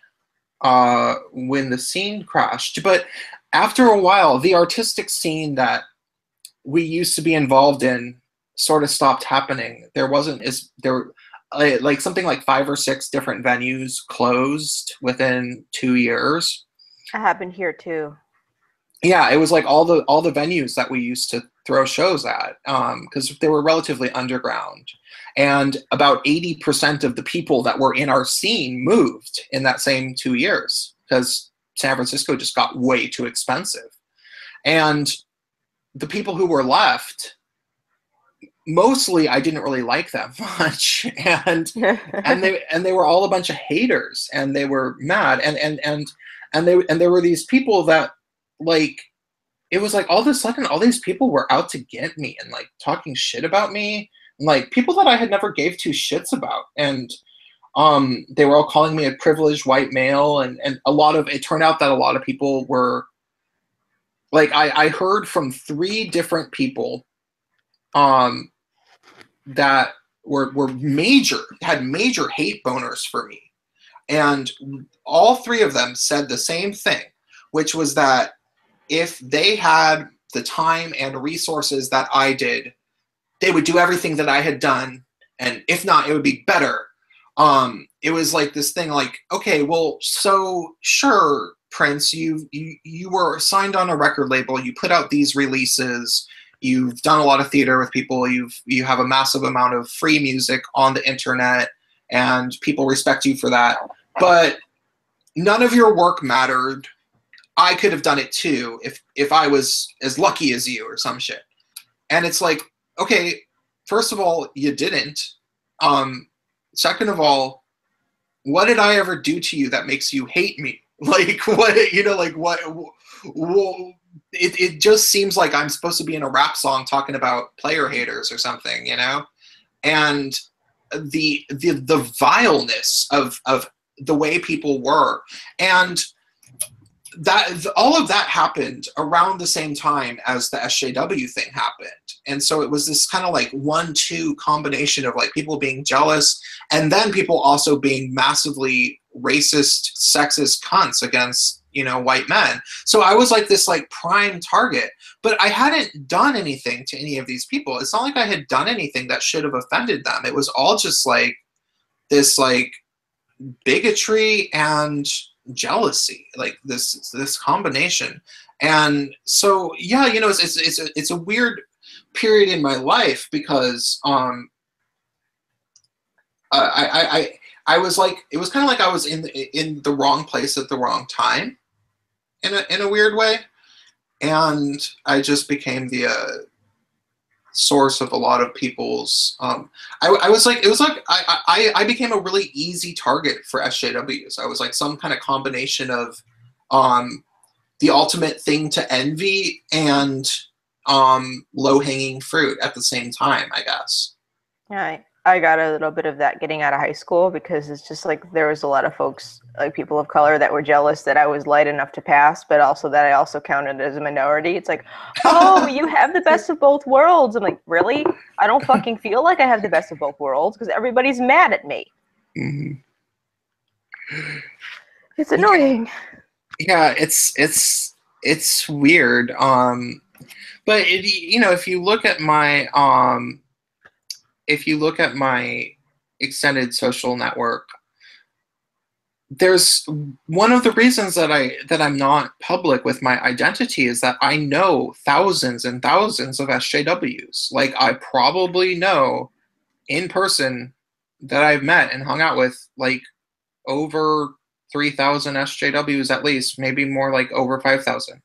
when the scene crashed. But after a while, the artistic scene that we used to be involved in sort of stopped happening. There wasn't as there like something like 5 or 6 different venues closed within 2 years. That happened here too. Yeah, it was like all the venues that we used to throw shows at, because they were relatively underground. And about 80% of the people that were in our scene moved in that same 2 years because San Francisco just got way too expensive. And the people who were left, mostly I didn't really like them much, and they were all a bunch of haters, and they were mad, and there were these people that, like, it was like all of a sudden all these people were out to get me and like talking shit about me, and, like, people that I had never gave 2 shits about, and they were all calling me a privileged white male, and it turned out that a lot of people were like, I heard from 3 different people that had major hate boners for me. And all 3 of them said the same thing, which was that if they had the time and resources that I did, they would do everything that I had done. And if not, it would be better. It was like this thing like, okay, well, so sure, Prince, you were signed on a record label, you put out these releases, you've done a lot of theater with people, you have a massive amount of free music on the internet, and people respect you for that. But none of your work mattered. I could have done it too if I was as lucky as you or some shit. And it's like, okay, first of all, you didn't. Second of all, what did I ever do to you that makes you hate me? Like, what, you know, like what, well, it just seems like I'm supposed to be in a rap song talking about player haters or something, you know? And the vileness of the way people were. And that all of that happened around the same time as the SJW thing happened. And so it was this kind of like 1-2 combination of like people being jealous and then people also being massively racist, sexist cunts against, you know, white men. So I was like this like prime target, but I hadn't done anything to any of these people. It's not like I had done anything that should have offended them. It was all just like this like bigotry and jealousy, like this combination. And so yeah, you know, it's a weird period in my life because I was like, it was kind of like I was in the wrong place at the wrong time in a weird way. and I just became the source of a lot of people's. I was like, it was like I became a really easy target for SJWs. I was like some kind of combination of the ultimate thing to envy and low-hanging fruit at the same time, I guess. Yeah, I got a little bit of that getting out of high school, because it's just like there was a lot of folks, like people of color, that were jealous that I was light enough to pass, but also that I also counted as a minority. It's like, oh, you have the best of both worlds. I'm like, really? I don't fucking feel like I have the best of both worlds, because everybody's mad at me. Mm-hmm. It's annoying. Yeah, it's weird. But if you look at my extended social network, there's one of the reasons that I'm not public with my identity is that I know thousands and thousands of SJWs. Like, I probably know in person that I've met and hung out with like over 3,000 SJWs at least, maybe more, like over 5,000,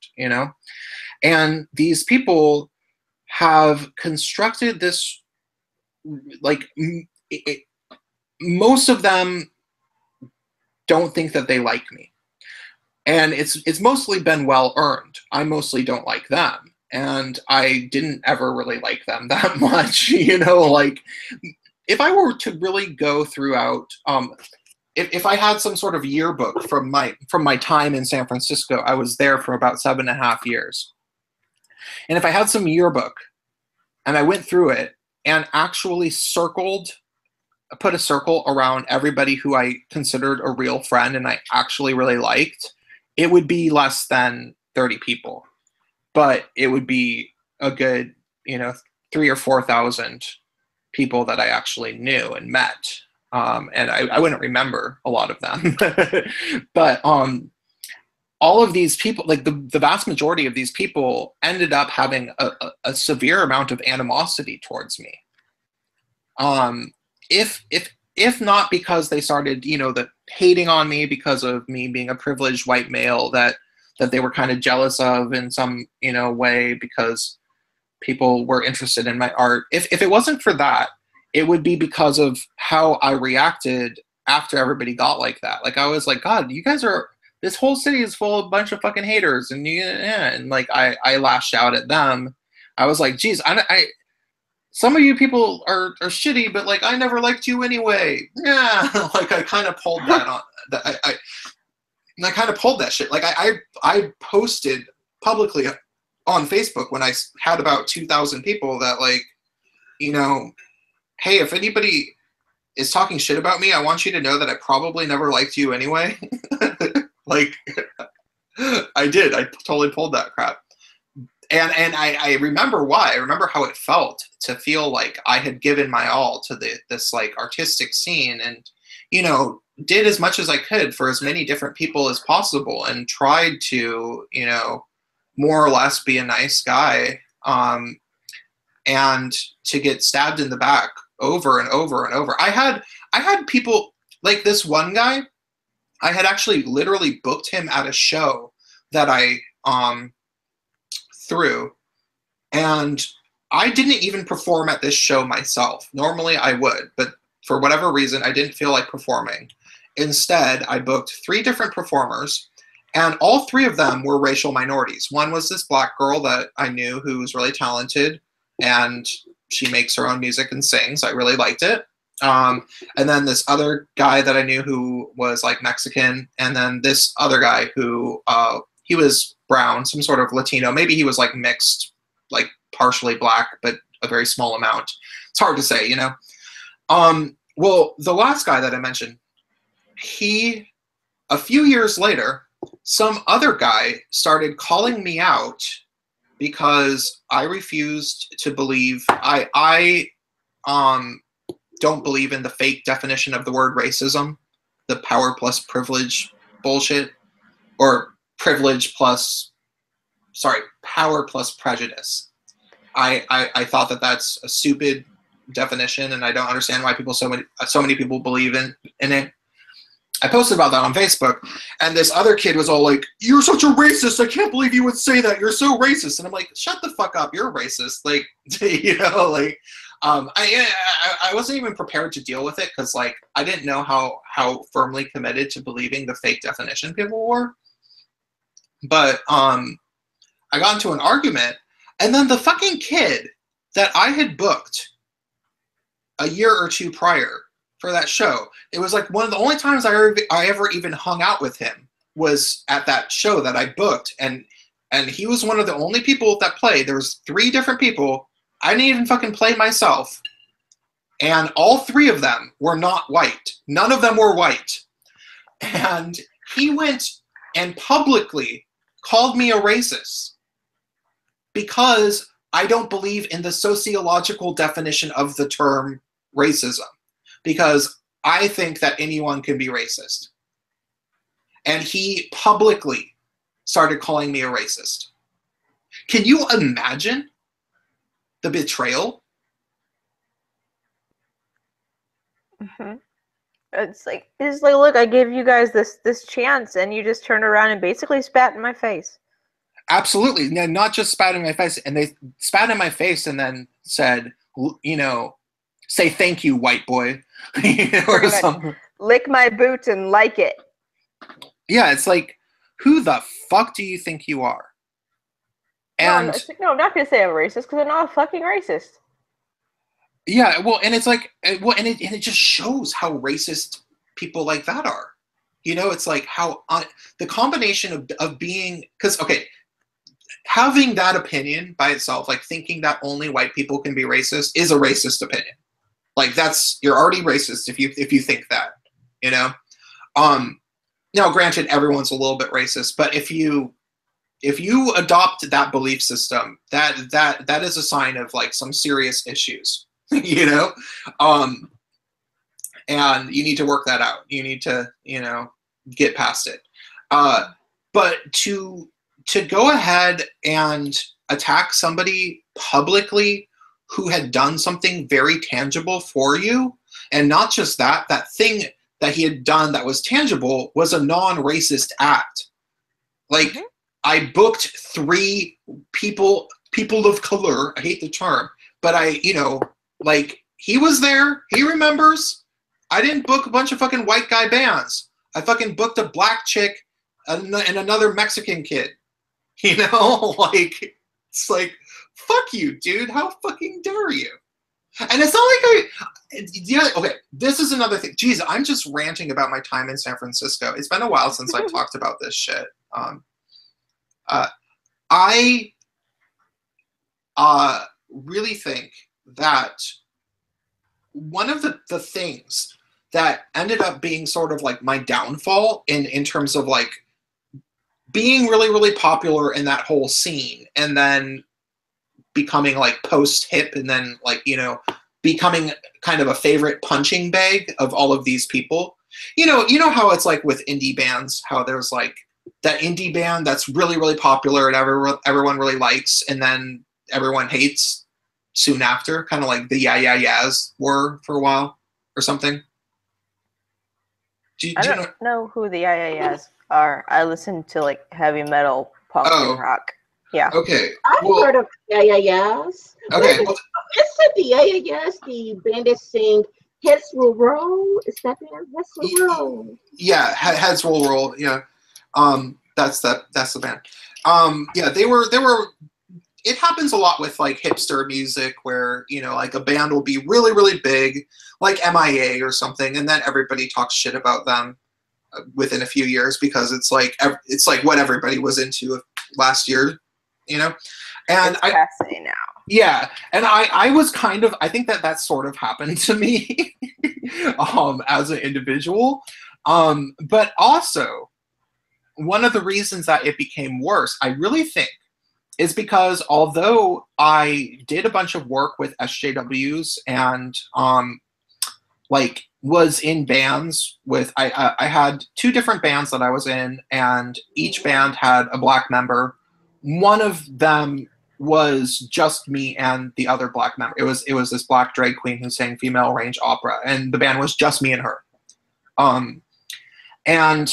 and these people have constructed this, like, most of them don't think that they like me, and it's mostly been well earned. I mostly don't like them, and I didn't ever really like them that much. Like, if I were to really go throughout, if I had some sort of yearbook from my time in San Francisco, I was there for about 7.5 years. And if I had some yearbook and I went through it and actually put a circle around everybody who I considered a real friend and I actually really liked, it would be less than 30 people. But it would be a good, 3,000 or 4,000 people that I actually knew and met. And I wouldn't remember a lot of them. But all of these people, like the vast majority of these people, ended up having a severe amount of animosity towards me. If not because they started, hating on me because of me being a privileged white male that they were kind of jealous of in some, way, because people were interested in my art. If it wasn't for that, it would be because of how I reacted after everybody got like that. Like, I was like, God, you guys this whole city is full of a bunch of fucking haters, and like I lashed out at them. I was like, geez, I some of you people are shitty, but like I never liked you anyway. Yeah, like I kind of pulled that on. I kind of pulled that shit. Like I posted publicly on Facebook when I had about 2,000 people that, like, hey, if anybody is talking shit about me, I want you to know that I probably never liked you anyway. Like, I did. I totally pulled that crap. And I remember why. I remember how it felt to feel like I had given my all to this like artistic scene, and, did as much as I could for as many different people as possible, and tried to, more or less be a nice guy. And to get stabbed in the back over and over and over. I had people, like this one guy, I had actually literally booked him at a show that I threw, and I didn't even perform at this show myself. Normally I would, but for whatever reason I didn't feel like performing. Instead, I booked 3 different performers, and all 3 of them were racial minorities. One was this black girl that I knew who was really talented, and she makes her own music and sings. I really liked it. And then this other guy that I knew who was like Mexican, and then this other guy who he was brown, some sort of Latino. Maybe he was like mixed, like partially black, but a very small amount. It's hard to say, Well, the last guy that I mentioned, a few years later, some other guy started calling me out because I refused to believe. I don't believe in the fake definition of the word racism, the power plus privilege bullshit, or power plus prejudice. I thought that that's a stupid definition, and I don't understand why so many people believe in it. I posted about that on Facebook, and this other kid was all like, "You're such a racist! I can't believe you would say that. You're so racist." And I'm like, "Shut the fuck up! You're a racist." Like, like, I wasn't even prepared to deal with it because like I didn't know how firmly committed to believing the fake definition people were. But I got into an argument, and then the fucking kid that I had booked a year or two prior for that show, it was like one of the only times I ever even hung out with him was at that show that I booked, and he was one of the only people that played. There was 3 different people. I didn't even fucking play myself, and all 3 of them were not white. None of them were white, and he went and publicly called me a racist because I don't believe in the sociological definition of the term racism, because I think that anyone can be racist. And he publicly started calling me a racist. Can you imagine the betrayal? Mm-hmm. It's like, look, I gave you guys this chance, and you just turned around and basically spat in my face. Absolutely. No, not just spat in my face. And they spat in my face and then said, say thank you, white boy. Or something. Lick my boot and like it. Yeah, it's like, who the fuck do you think you are? And no, I'm not going to say I'm racist because I'm not a fucking racist. Yeah, well, and it's like, and it just shows how racist people like that are. It's like how the combination of being, because okay, having that opinion by itself, like thinking that only white people can be racist, is a racist opinion. Like you're already racist if you think that, Now, granted, everyone's a little bit racist, but if you adopt that belief system, that is a sign of like some serious issues. And you need to work that out. You need to, get past it. But to go ahead and attack somebody publicly who had done something very tangible for you, and not just that thing that he had done that was tangible was a non-racist act. Like, mm-hmm. I booked 3 people of color. I hate the term, but like, he was there. He remembers. I didn't book a bunch of fucking white guy bands. I fucking booked a black chick and another Mexican kid. Like, it's like, fuck you, dude. How fucking dare you? And it's not like okay, this is another thing. Jeez, I'm just ranting about my time in San Francisco. It's been a while since I talked about this shit. I really think that one of the things that ended up being sort of like my downfall in terms of like being really, really popular in that whole scene, and then becoming like post-hip, and then like, becoming kind of a favorite punching bag of all of these people. You know how it's like with indie bands, how there's like that indie band that's really, really popular and everyone really likes, and then everyone hates soon after, kind of like the Yeah Yeah Yeahs were for a while or something. I don't know who the Yeah Yeah Yeahs are. I listen to like heavy metal, punk, and rock. Yeah. Okay. I've heard of Yeah Yeah Yeahs. Okay. Isn't the Yeah Yeah Yeahs the band that sing Heads Will Roll? Is that band? Heads Will Roll. Yeah, Heads Will Roll. Yeah. That's the band. Yeah, they were. It happens a lot with like hipster music where, like a band will be really, really big, like MIA or something, and then everybody talks shit about them within a few years because it's like what everybody was into last year, And it's passé now. Yeah, and I was kind of, I think that sort of happened to me as an individual, but also one of the reasons that it became worse, I really think, is because although I did a bunch of work with SJWs and like was in bands with, I had 2 different bands that I was in, and each band had a black member. One of them was just me and the other black member. It was this black drag queen who sang female range opera, and the band was just me and her. And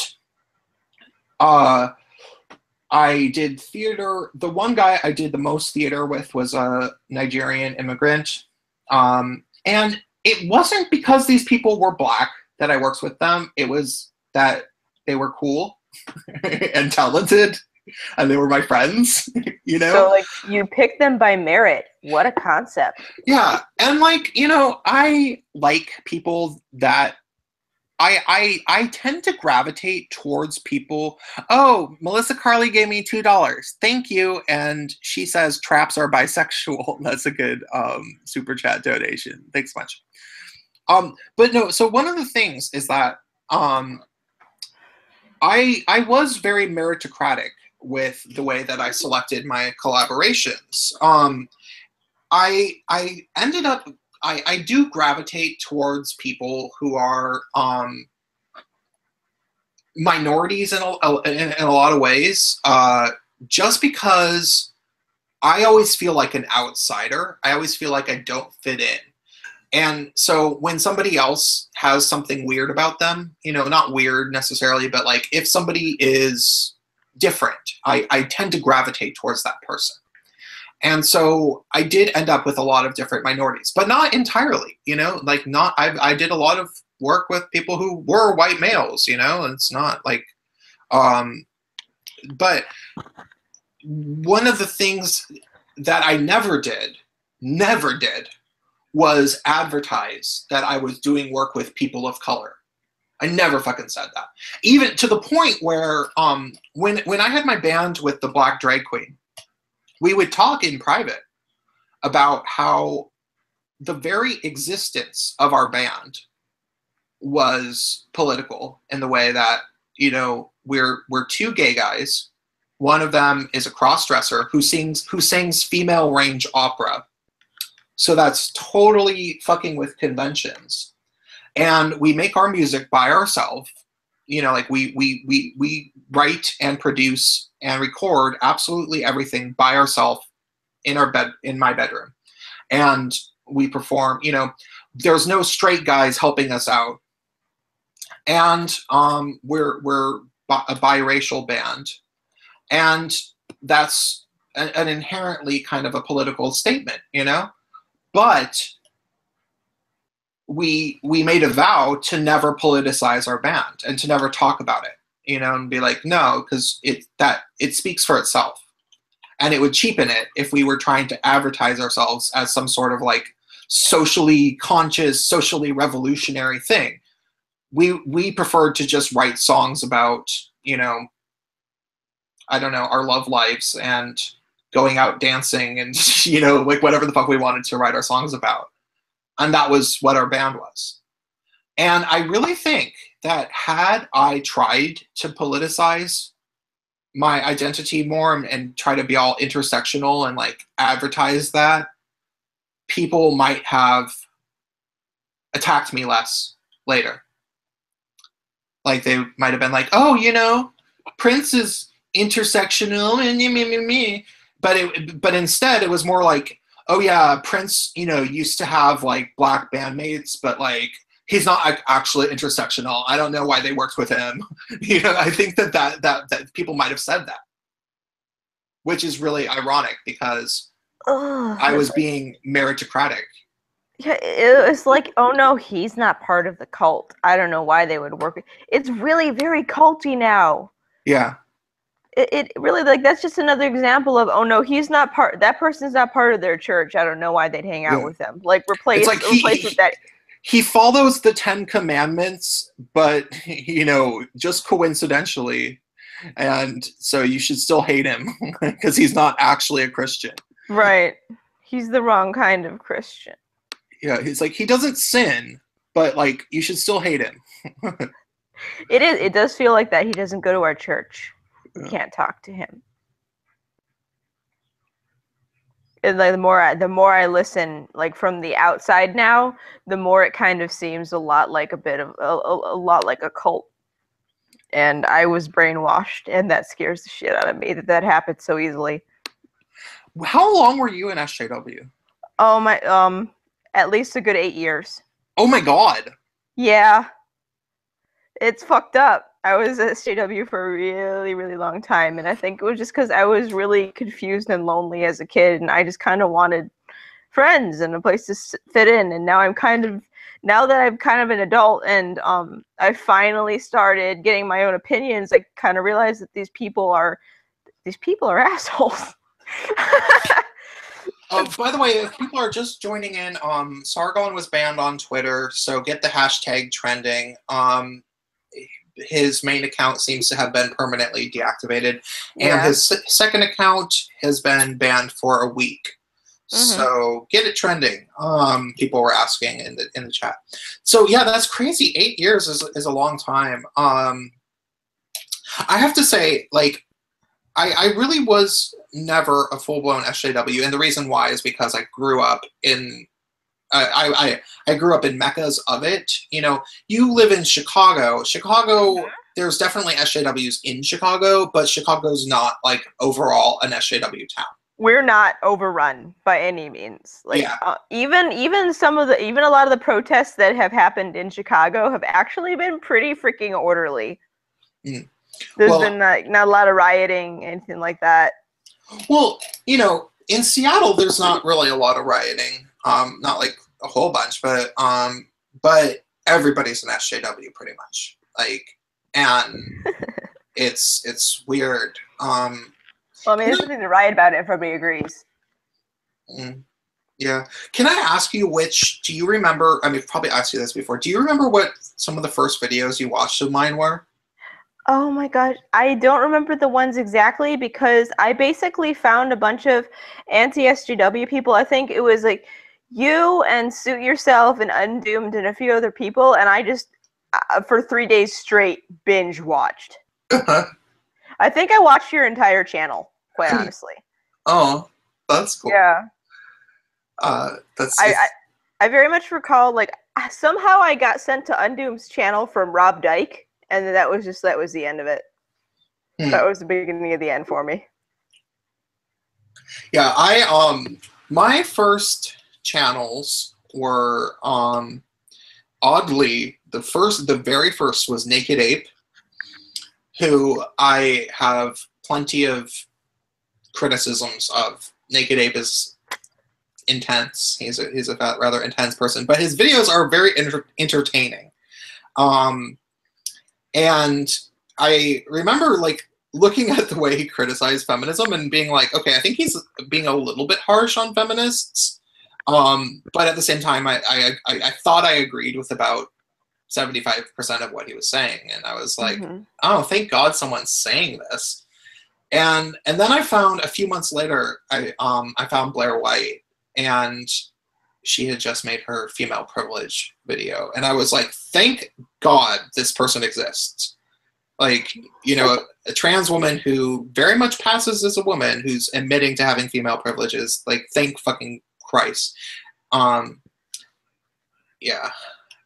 I did theater. The one guy I did the most theater with was a Nigerian immigrant. And it wasn't because these people were Black that I worked with them. It was that they were cool and talented, and they were my friends, you know? So, like, you pick them by merit. What a concept. Yeah. And, like, you know, I like people that I tend to gravitate towards people. Oh, Melissa Carley gave me $2. Thank you. And she says traps are bisexual. That's a good super chat donation. Thanks much. But no, so one of the things is that I was very meritocratic with the way that I selected my collaborations. I ended up I do gravitate towards people who are minorities in a lot of ways, just because I always feel like an outsider. I always feel like I don't fit in. And so when somebody else has something weird about them, you know, not weird necessarily, but like if somebody is different, I tend to gravitate towards that person. And so I did end up with a lot of different minorities, but not entirely, you know, like I did a lot of work with people who were white males, you know, and it's not like, but one of the things that I never did was advertise that I was doing work with people of color. I never fucking said that. Even to the point where when I had my band with the Black Drag Queen, we would talk in private about how the very existence of our band was political in the way that, you know, we're two gay guys. One of them is a cross-dresser who sings female range opera. So that's totally fucking with conventions. And we make our music by ourselves. You know, like we write and produce and record absolutely everything by ourselves in my bedroom. And we perform, you know, there's no straight guys helping us out. And we're a biracial band. And that's an inherently kind of a political statement, you know? But we made a vow to never politicize our band and to never talk about it, you know, and be like, no, because it speaks for itself. And it would cheapen it if we were trying to advertise ourselves as some sort of like socially conscious, socially revolutionary thing. We preferred to just write songs about, you know, I don't know, our love lives and going out dancing and, you know, like whatever the fuck we wanted to write our songs about. And that was what our band was. And I really think that had I tried to politicize my identity more and try to be all intersectional and like advertise that, people might have attacked me less later. Like they might have been like, oh, you know, Prince is intersectional and me. But instead it was more like, oh yeah, Prince, you know, used to have like Black bandmates, but like he's not actually intersectional. I don't know why they worked with him. You know, I think that people might have said that, which is really ironic because I was being meritocratic. Yeah, it's like, oh no, he's not part of the cult. I don't know why they would work. It's really very culty now. Yeah. It really, like, that's just another example of, oh no, he's not part, that person's not part of their church. I don't know why they'd hang out with them. Like, replace with that. He follows the 10 Commandments, but, you know, just coincidentally. And so you should still hate him because he's not actually a Christian. Right. He's the wrong kind of Christian. Yeah, he's like, he doesn't sin, but like, you should still hate him. It does feel like that. He doesn't go to our church. We can't talk to him. And like, the more I listen, like from the outside now, the more it kind of seems a lot like a lot like a cult. And I was brainwashed, and that scares the shit out of me that happened so easily. How long were you in SJW? Oh my, at least a good 8 years. Oh my god. Yeah. It's fucked up. I was at SJW for a really, really long time, and I think it was just because I was really confused and lonely as a kid, and I just kind of wanted friends and a place to fit in. And now now that I'm kind of an adult and I finally started getting my own opinions, I kind of realized that these people are assholes. By the way, if people are just joining in, Sargon was banned on Twitter, so get the hashtag trending. His main account seems to have been permanently deactivated, and his second account has been banned for a week. So get it trending. People were asking in the chat. So yeah, that's crazy. 8 years is a long time. I have to say, like, I really was never a full-blown SJW, and the reason why is because I grew up in I grew up in meccas of it. You know, you live in Chicago. There's definitely SJWs in Chicago, but Chicago's not like overall an SJW town. We're not overrun by any means. Like even a lot of the protests that have happened in Chicago have actually been pretty freaking orderly. There's been not a lot of rioting, anything like that. Well, you know, in Seattle, there's not really a lot of rioting. Not like a whole bunch, but everybody's an SJW pretty much. Like, and it's weird. Well, I mean, there's nothing to riot about it if everybody agrees. Yeah. Can I ask you do you remember, I mean, I've probably asked you this before, do you remember what some of the first videos you watched of mine were? Oh my gosh, I don't remember the ones exactly because I basically found a bunch of anti-SJW people. I think it was like you and Suit Yourself and Undoomed and a few other people, and I just, for 3 days straight, binge watched. I think I watched your entire channel, quite honestly. Oh, that's cool. Yeah. I very much recall, like, somehow I got sent to Undoomed's channel from Rob Dyke, and that was the end of it. That was the beginning of the end for me. Yeah, my first channels were, oddly, the very first was Naked Ape, who I have plenty of criticisms of. Naked Ape is intense. He's a rather intense person, but his videos are very entertaining. And I remember like looking at the way he criticized feminism and being like, okay, I think he's being a little bit harsh on feminists. But at the same time, I thought I agreed with about 75% of what he was saying, and I was like, oh, thank God someone's saying this. And then I found a few months later, I found Blair White, and she had just made her female privilege video, and I was like, thank God this person exists. Like, you know, a trans woman who very much passes as a woman who's admitting to having female privileges. Like, thank fucking Christ. Yeah.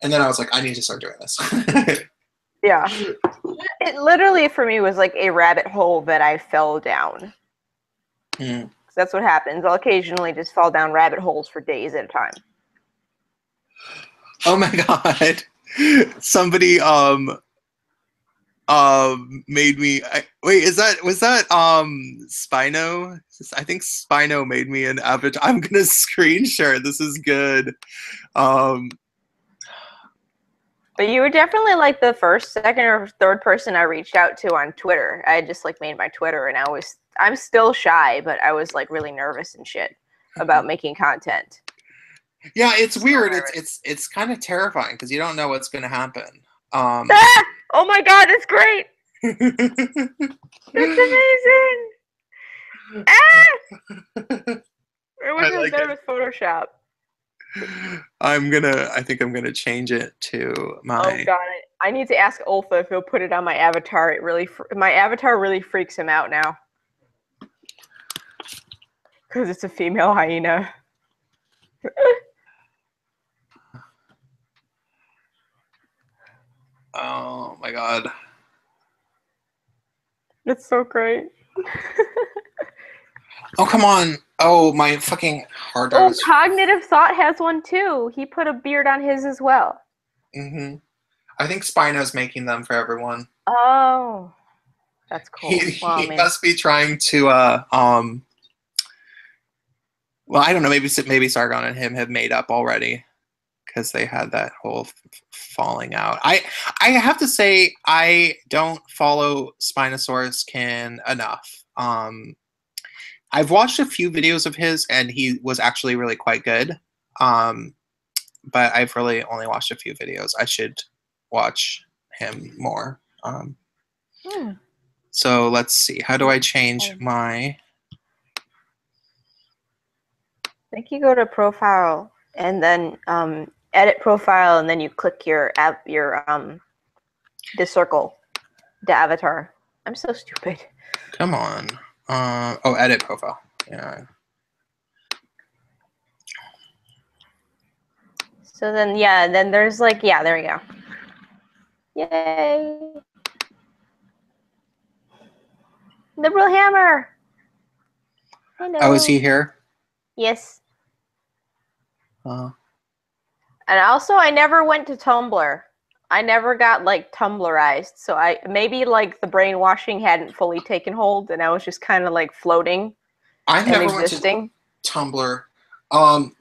And then I was like, I need to start doing this. Yeah. It literally, for me, was like a rabbit hole that I fell down. That's what happens. I'll occasionally just fall down rabbit holes for days at a time. Oh my God. Somebody made me wait, was that Spino? I think Spino made me an avatar. I'm gonna screen share. This is good. But you were definitely like the first, second, or third person I reached out to on Twitter. I just like made my Twitter, and I'm still shy, but I was like really nervous and shit about making content. Yeah, it's weird. It's kind of terrifying because you don't know what's going to happen. Oh my God, that's great! That's amazing! It was just better with Photoshop. I think I'm gonna change it to my. Oh God, I need to ask Ulfa if he'll put it on my avatar. My avatar really freaks him out now because it's a female hyena. Oh my God, it's so great. Oh come on! Oh my fucking hard drive. Oh, Cognitive Thought has one too. He put a beard on his as well. I think Spino's making them for everyone. Oh, that's cool. He Well, I mean, must be trying to well, I don't know, maybe Sargon and him have made up already because they had that whole falling out. I have to say I don't follow Spinosaurus Kin enough. I've watched a few videos of his and he was actually really quite good. But I've really only watched a few videos. I should watch him more. So let's see. How do I change my... I think you go to profile and then edit profile, and then you click the circle, the avatar. I'm so stupid. Come on. Oh, edit profile. Yeah. So then, yeah, then there's like, yeah, there we go. Yay! Liberal Hammer! Hello. Oh, is he here? Yes. And also, I never went to Tumblr. I never got, like, Tumblrized. So maybe, like, the brainwashing hadn't fully taken hold, and I was just kind of, like, floating I and never existing. went to Tumblr.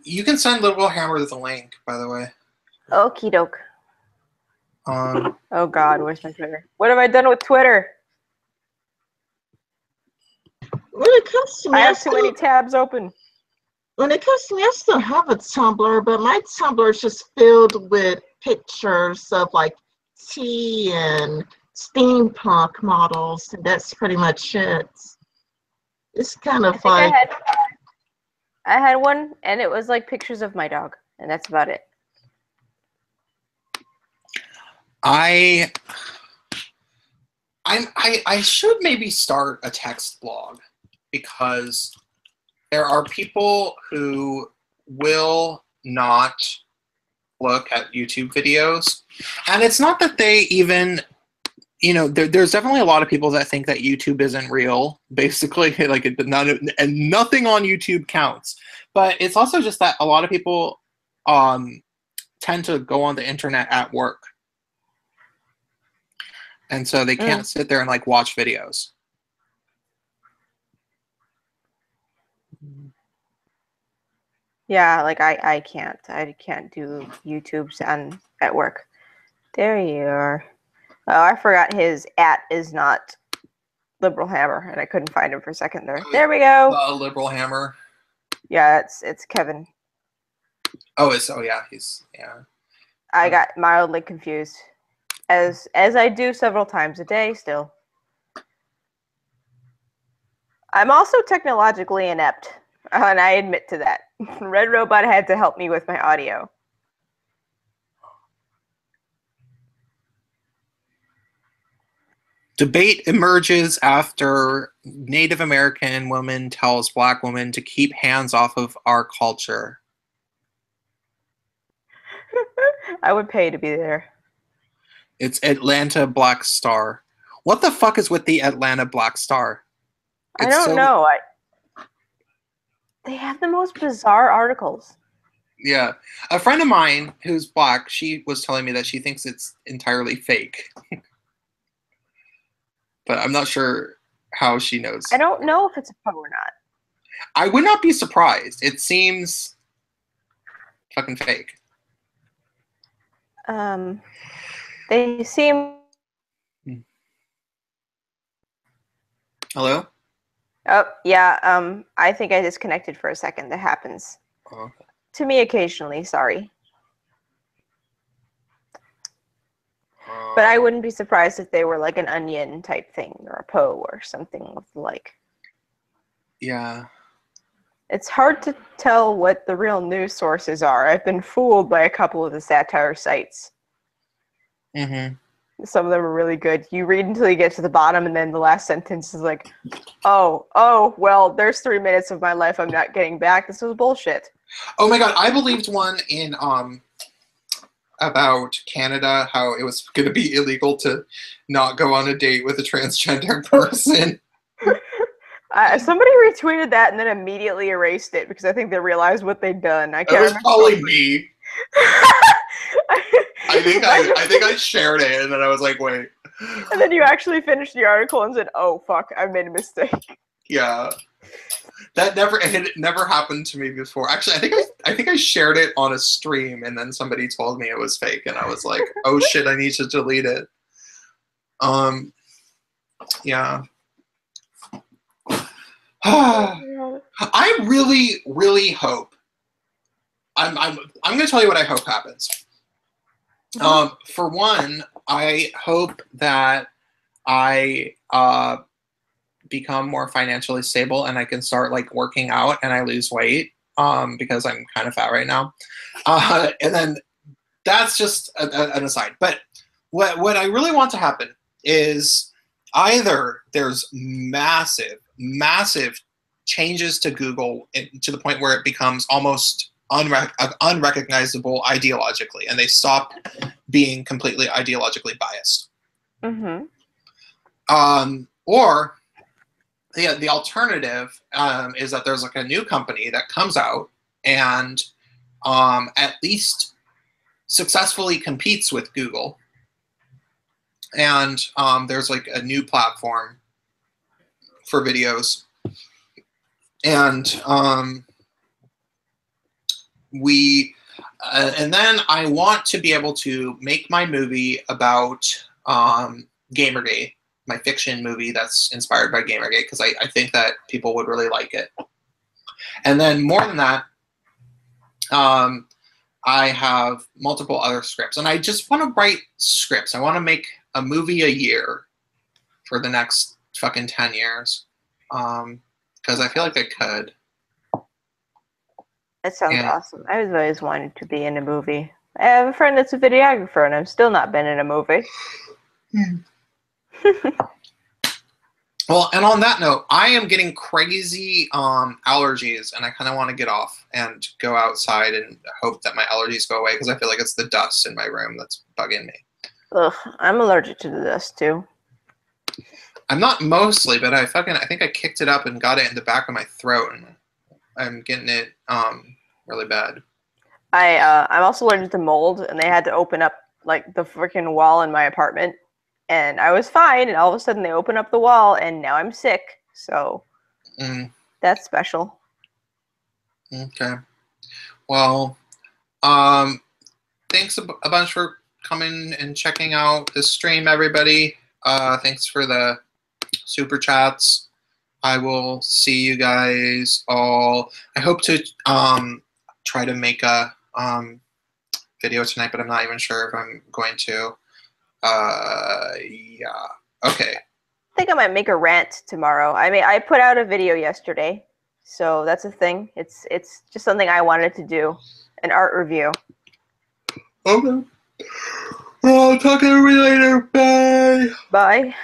You can send Liberal Hammer the link, by the way. Okie doke. Oh God, where's my Twitter? What have I done with Twitter? When it comes to me, I have too many tabs open. When it comes to me, I still have a Tumblr, but my Tumblr is just filled with pictures of like tea and steampunk models, and that's pretty much it. It's kind of like I had one, and it was like pictures of my dog, and that's about it. I should maybe start a text blog, because there are people who will not look at YouTube videos. And it's not that they even, you know, there's definitely a lot of people that think that YouTube isn't real, basically, like, and nothing on YouTube counts. But it's also just that a lot of people tend to go on the internet at work. And so they can't sit there and, like, watch videos. Yeah, like I can't do YouTubes at work. There you are. Oh, I forgot his @ is not Liberal Hammer, and I couldn't find him for a second there. There we go. Liberal Hammer. Yeah, it's Kevin. Oh, yeah. I got mildly confused, as I do several times a day still. I'm also technologically inept, and I admit to that. Red Robot had to help me with my audio. Debate emerges after Native American woman tells Black woman to keep hands off of our culture. I would pay to be there. It's Atlanta Black Star. What the fuck is with the Atlanta Black Star? I don't know. They have the most bizarre articles. Yeah. A friend of mine who's Black, she was telling me that she thinks it's entirely fake. But I'm not sure how she knows. I don't know if it's a pro or not. I would not be surprised. It seems fucking fake. They seem... Hello? Oh, yeah, I think I disconnected for a second. That happens. Okay. To me occasionally, sorry. But I wouldn't be surprised if they were like an Onion type thing, or a Poe or something of the like. Yeah. It's hard to tell what the real news sources are. I've been fooled by a couple of the satire sites. Mm-hmm. Some of them are really good. You read until you get to the bottom, and then the last sentence is like, oh, well, there's 3 minutes of my life I'm not getting back. This was bullshit. Oh my god, I believed one in about Canada, how it was going to be illegal to not go on a date with a transgender person. Somebody retweeted that and then immediately erased it because I think they realized what they'd done. I can't remember. It was probably me. I think I shared it and then I was like, wait. And then you actually finished the article and said, "Oh fuck, I made a mistake." Yeah. It never happened to me before. Actually, I think I shared it on a stream, and then somebody told me it was fake, and I was like, "Oh shit, I need to delete it." Yeah. I really, really hope. I'm going to tell you what I hope happens. For one, I hope that I become more financially stable and I can start like working out and I lose weight because I'm kind of fat right now. And then that's just an aside. But what I really want to happen is either there's massive changes to Google to the point where it becomes almost unrecognizable ideologically, and they stop being completely ideologically biased. Mm-hmm. Or the alternative is that there's like a new company that comes out and at least successfully competes with Google, and there's like a new platform for videos, and and then I want to be able to make my movie about Gamergate, my fiction movie that's inspired by Gamergate, because I think that people would really like it. And then more than that, I have multiple other scripts, and I just want to write scripts. I want to make a movie a year for the next fucking 10 years, because I feel like I could. That sounds awesome. I've always wanted to be in a movie. I have a friend that's a videographer, and I've still not been in a movie. Well, and on that note, I am getting crazy allergies, and I kind of want to get off and go outside and hope that my allergies go away, because I feel like it's the dust in my room that's bugging me. Ugh, I'm allergic to the dust too. I'm not mostly, but I think I kicked it up and got it in the back of my throat, and I'm getting it really bad. I'm also allergic to mold, and they had to open up like the freaking wall in my apartment, and I was fine, and all of a sudden they open up the wall, and now I'm sick. So that's special. Okay. Well, thanks a bunch for coming and checking out this stream, everybody. Thanks for the super chats. I will see you guys all. I hope to try to make a video tonight, but I'm not even sure if I'm going to. Yeah. Okay. I think I might make a rant tomorrow. I mean, I put out a video yesterday, so that's a thing. It's just something I wanted to do, an art review. Okay. Well, I'll talk to everybody later. Bye. Bye.